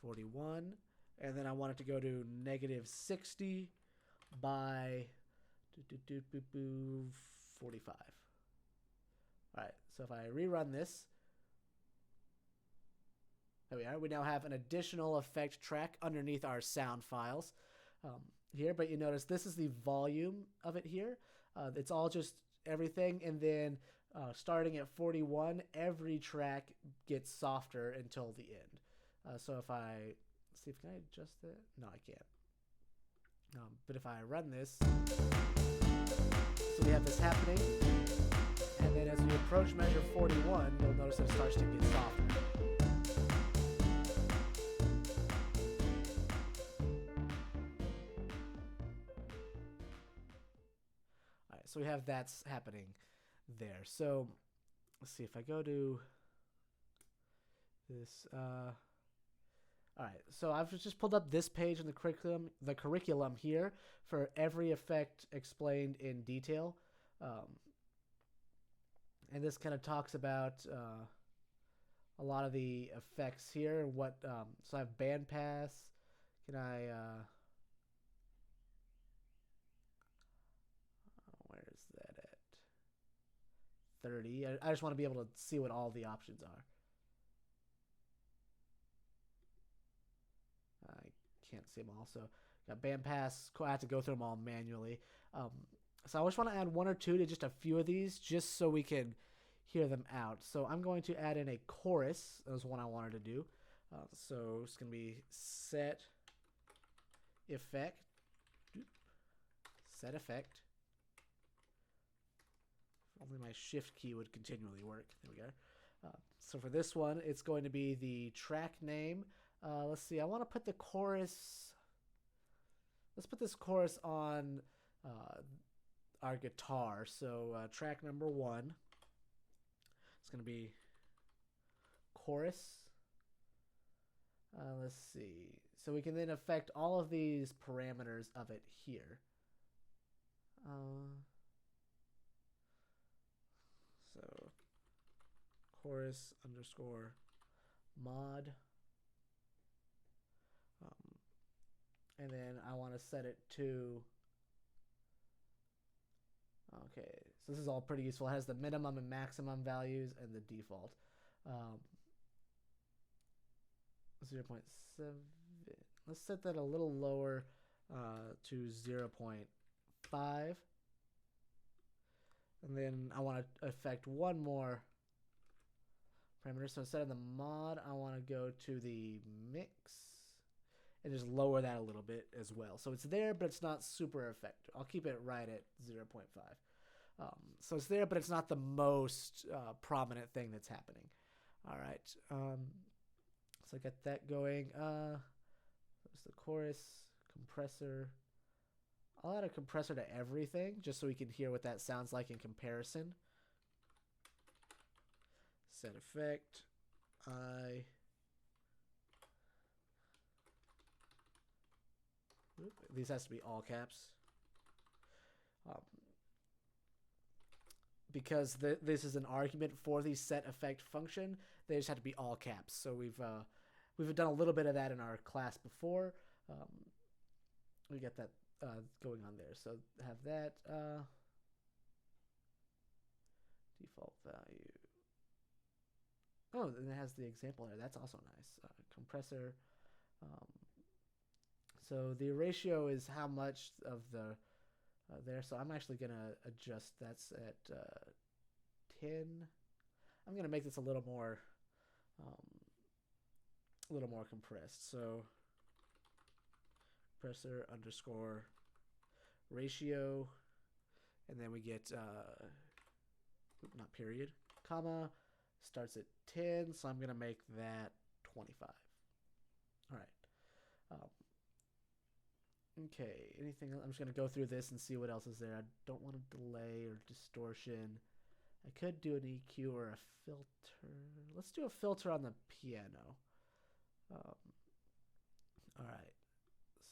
41, and then I want it to go to -60 by 45. All right, so if I rerun this, there we are. We now have an additional effect track underneath our sound files here, but you notice this is the volume of it here. It's all just everything, and then starting at 41, every track gets softer until the end. So if I see if can I adjust it? No, I can't. But if I run this, so we have this happening, and then as we approach measure 41, you'll notice it starts to get softer. So we have that's happening there. So let's see if I go to this. All right. So I've just pulled up this page in the curriculum here for every effect explained in detail. And this kind of talks about a lot of the effects here. What? So I have bandpass. Can I? Where is that at? 30. I just want to be able to see what all the options are. I can't see them all. So got bandpass. I have to go through them all manually. So I just want to add 1 or 2 to just a few of these, just so we can hear them out. So I'm going to add in a chorus. That was one I wanted to do. So it's going to be set effect. Set effect. Only my shift key would continually work. There we go. So for this one, it's going to be the track name. Let's see. I want to put the chorus. Let's put this chorus on our guitar. So track number 1. It's going to be chorus. Let's see. So we can then affect all of these parameters of it here. So chorus underscore mod. And then I want to set it to, okay, so this is all pretty useful. It has the minimum and maximum values and the default. 0.7. Let's set that a little lower to 0.5. And then I want to affect one more parameter. So instead of the mod, I want to go to the mix and just lower that a little bit as well. So it's there, but it's not super effective. I'll keep it right at 0.5. So it's there, but it's not the most prominent thing that's happening. All right. So I got that going. That's the chorus, compressor. I'll add a compressor to everything just so we can hear what that sounds like in comparison. Set effect. These has to be all caps. Because this is an argument for the set effect function, they just have to be all caps. So we've done a little bit of that in our class before. We got that going on there. So have that default value. Oh, and it has the example there. That's also nice. Compressor. So the ratio is how much of the there. So I'm actually going to adjust that's at 10. I'm going to make this a little more compressed. So compressor underscore ratio, and then we get not period, comma, starts at 10, so I'm going to make that 25. All right. Okay, anything else? I'm just going to go through this and see what else is there. I don't want a delay or distortion. I could do an EQ or a filter. Let's do a filter on the piano. All right.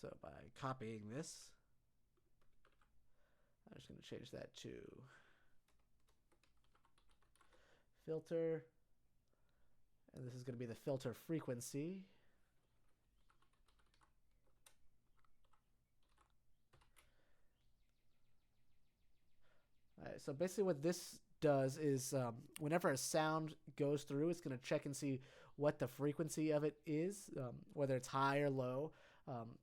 So by copying this, I'm just going to change that to filter. And this is going to be the filter frequency. All right, so basically what this does is whenever a sound goes through, it's going to check and see what the frequency of it is, whether it's high or low.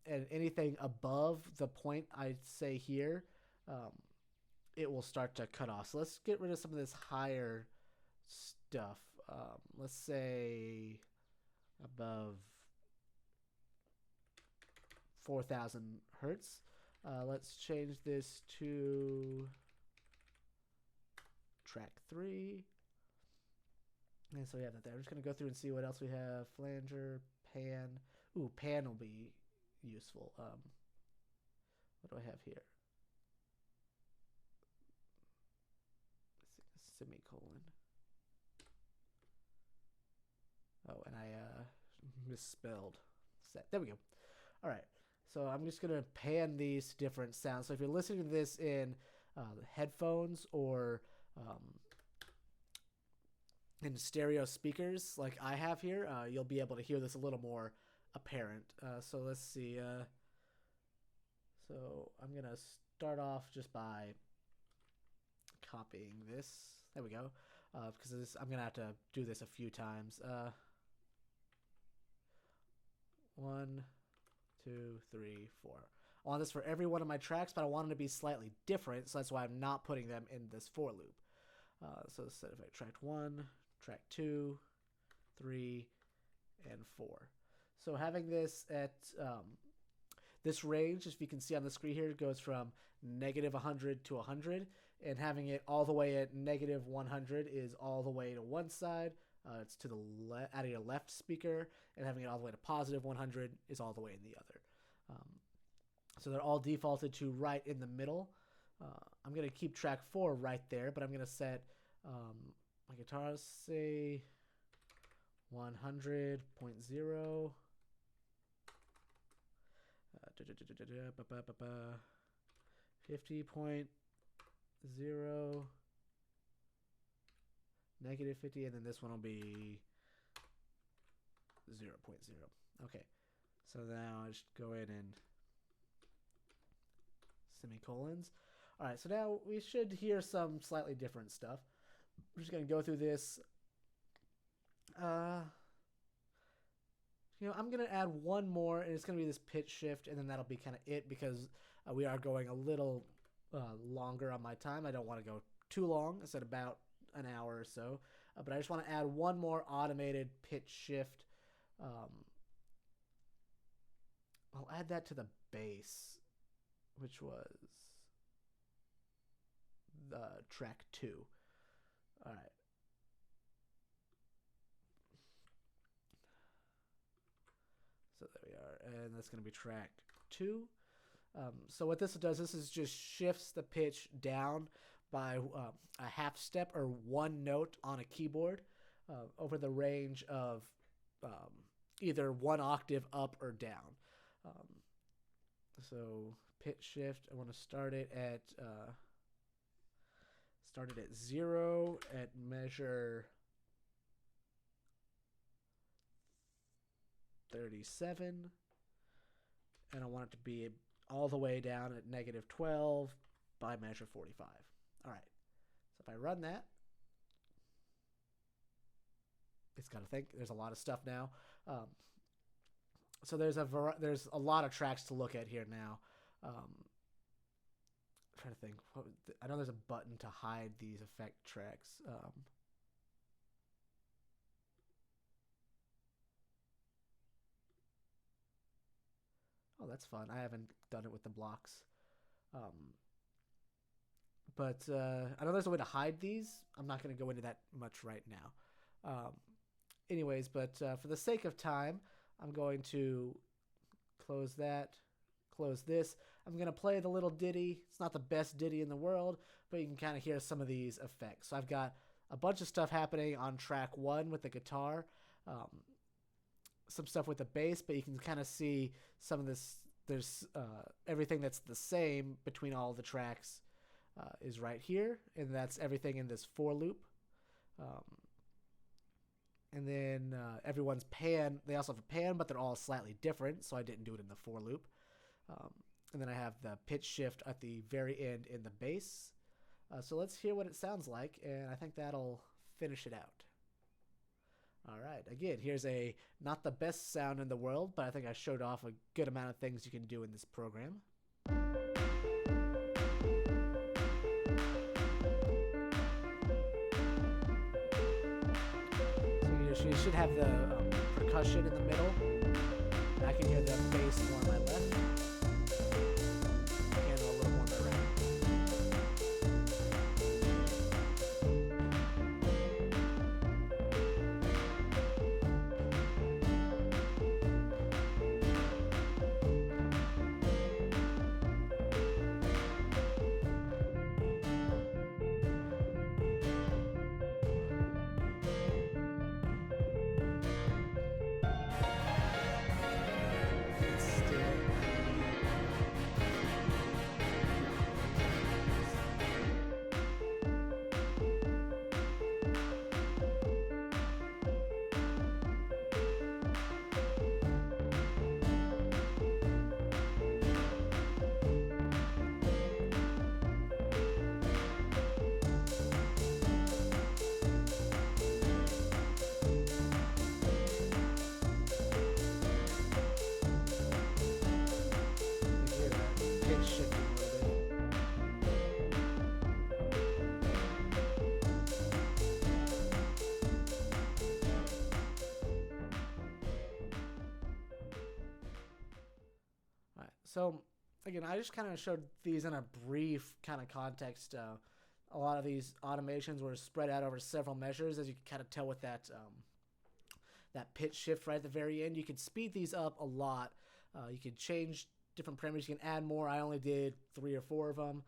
And anything above the point I say here, it will start to cut off. So let's get rid of some of this higher stuff. Let's say above 4,000 hertz. Let's change this to track 3. And so we have that there. I'm just going to go through and see what else we have. Flanger, pan. Ooh, pan will be useful. What do I have here? Semicolon. Oh, and I misspelled set. There we go. All right. So I'm just going to pan these different sounds. So if you're listening to this in headphones or in stereo speakers like I have here, you'll be able to hear this a little more apparent. So let's see. So I'm going to start off just by copying this. There we go. Because I'm going to have to do this a few times. 1, 2, 3, 4. I want this for every one of my tracks, but I want them to be slightly different, so that's why I'm not putting them in this for loop. So instead of track 1, track 2, 3, and 4. So having this at this range, as you can see on the screen here, goes from negative 100 to 100, and having it all the way at negative 100 is all the way to one side. It's to the out of your left speaker, and having it all the way to positive 100 is all the way in the other. So they're all defaulted to right in the middle. I'm going to keep track 4 right there, but I'm going to set my guitar, say 100.0, 50.0, negative 50, and then this one will be 0.0. Okay, so now I just go in and semicolons. All right, so now we should hear some slightly different stuff. I'm just going to go through this. I'm going to add one more, and it's going to be this pitch shift, and then that'll be kind of it, because we are going a little longer on my time. I don't want to go too long. I said about an hour or so, but I just want to add one more automated pitch shift. I'll add that to the bass, which was the track 2. All right. So there we are, and that's going to be track 2. So what this does, this is just shifts the pitch down by a half step or one note on a keyboard over the range of either one octave up or down. So pitch shift, I want to start it at 0 at measure 37, and I want it to be all the way down at negative 12 by measure 45. All right, so if I run that, it's got to think. There's a lot of stuff now. So there's a lot of tracks to look at here now. I'm trying to think. I know there's a button to hide these effect tracks. Oh, that's fun. I haven't done it with the blocks. Um, but I know there's a way to hide these. I'm not going to go into that much right now. Anyways, but for the sake of time, I'm going to close that, close this. I'm going to play the little ditty. It's not the best ditty in the world, but you can kind of hear some of these effects. So I've got a bunch of stuff happening on track 1 with the guitar, some stuff with the bass, but you can kind of see some of this. There's everything that's the same between all the tracks is right here, and that's everything in this for loop. Um, and then everyone's pan, they also have a pan, but they're all slightly different, so I didn't do it in the for loop. And then I have the pitch shift at the very end in the bass. So let's hear what it sounds like, and I think that'll finish it out. All right, again, here's a not the best sound in the world, but I think I showed off a good amount of things you can do in this program. So you should have the percussion in the middle. I can hear the bass more on my left. Piano a little more on my right. So, again, I just kind of showed these in a brief kind of context. A lot of these automations were spread out over several measures, as you can kind of tell with that pitch shift right at the very end. You can speed these up a lot. You can change different parameters. You can add more. I only did 3 or 4 of them.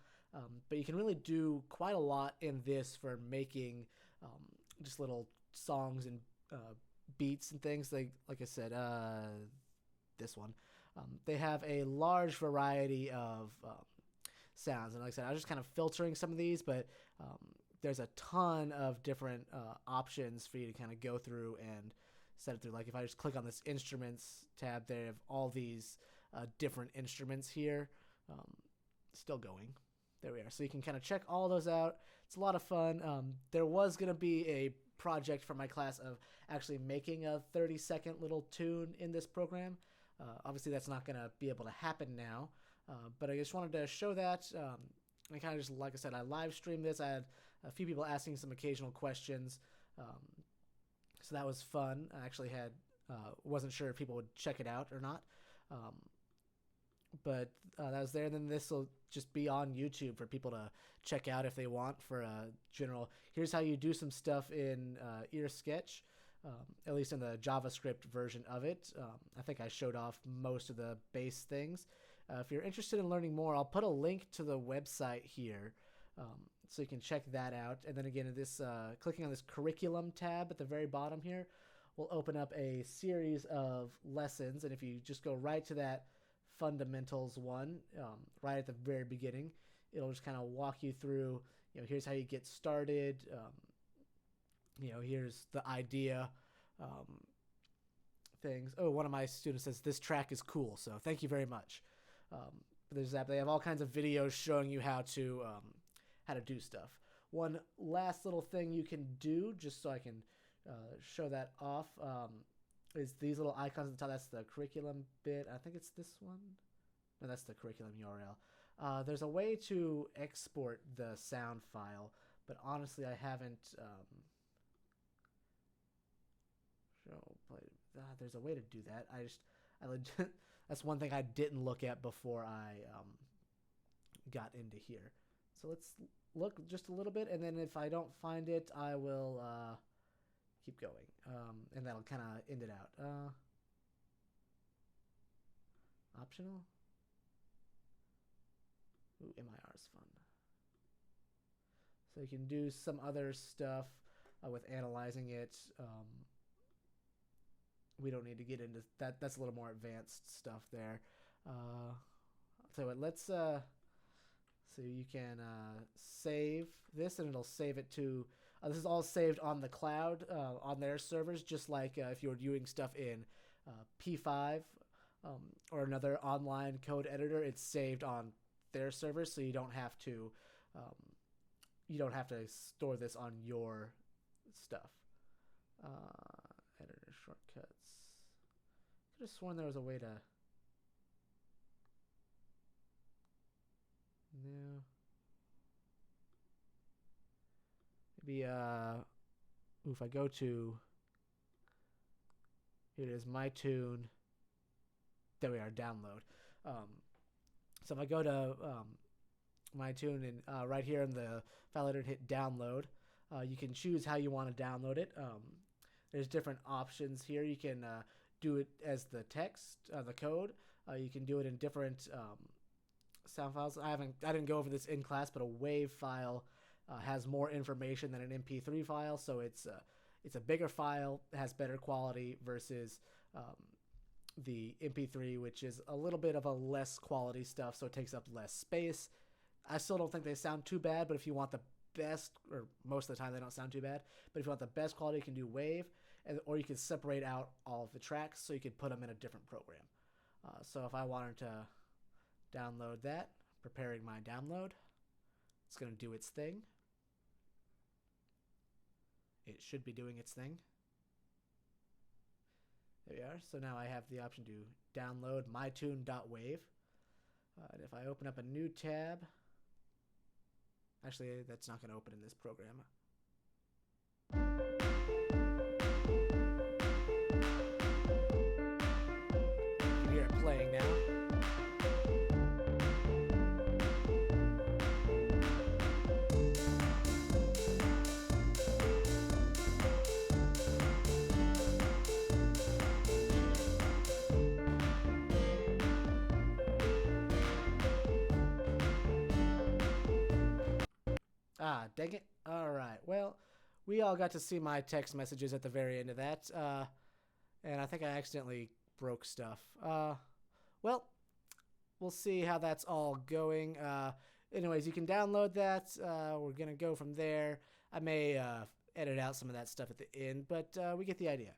But you can really do quite a lot in this for making just little songs and beats and things. Like I said, this one. They have a large variety of sounds. And like I said, I was just kind of filtering some of these, but there's a ton of different options for you to kind of go through and set it through. Like if I just click on this instruments tab, they have all these different instruments here. Still going. There we are. So you can kind of check all those out. It's a lot of fun. There was going to be a project for my class of actually making a 30-second little tune in this program. Obviously, that's not going to be able to happen now, but I just wanted to show that. I kind of just, like I said, I live streamed this. I had a few people asking some occasional questions, so that was fun. I actually wasn't sure if people would check it out or not, but that was there. And then this will just be on YouTube for people to check out if they want for a general. Here's how you do some stuff in Earsketch. At least in the JavaScript version of it. I think I showed off most of the base things. If you're interested in learning more, I'll put a link to the website here so you can check that out. And then again, clicking on this curriculum tab at the very bottom here will open up a series of lessons. And if you just go right to that fundamentals one, right at the very beginning, it'll just kind of walk you through, here's how you get started, here's the idea things. Oh, one of my students says this track is cool, so thank you very much. There's that. They have all kinds of videos showing you how to do stuff. One last little thing you can do, just so I can show that off, is these little icons at the top. That's the curriculum bit. I think it's this one. No, that's the curriculum URL. There's a way to export the sound file, but honestly, I haven't. There's a way to do that. I legit. That's one thing I didn't look at before I got into here. So let's look just a little bit, and then if I don't find it, I will keep going, and that'll kind of end it out. Optional. Ooh, MIR is fun. So you can do some other stuff with analyzing it. We don't need to get into that. That's a little more advanced stuff there. So let's so you can save this, and it'll save it to. This is all saved on the cloud on their servers, just like if you were doing stuff in P5 or another online code editor. It's saved on their servers, so you don't have to store this on your stuff. Editor shortcuts. Could have sworn there was a way to. No. Maybe if I go to, here it is, my tune. There we are, download. So if I go to my tune and right here in the file editor, hit download, you can choose how you want to download it. There's different options here. You can do it as the text, the code. You can do it in different sound files. I didn't go over this in class, but a WAV file has more information than an MP3 file, so it's a bigger file, has better quality versus the MP3, which is a little bit of a less quality stuff, so it takes up less space. I still don't think they sound too bad, but if you want the best, or most of the time they don't sound too bad, but if you want the best quality, you can do WAV, or you can separate out all of the tracks, so you could put them in a different program. So if I wanted to download that, preparing my download, it's going to do its thing. It should be doing its thing. There we are. So now I have the option to download mytune.wave. And if I open up a new tab, actually that's not going to open in this program. You can hear it playing now. Ah, dang it. All right. Well, we all got to see my text messages at the very end of that. And I think I accidentally broke stuff. Well, we'll see how that's all going. Anyways, you can download that. We're going to go from there. I may edit out some of that stuff at the end, but we get the idea.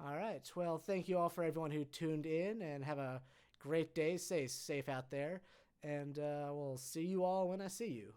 All right. Well, thank you all for everyone who tuned in, and have a great day. Stay safe out there. And we'll see you all when I see you.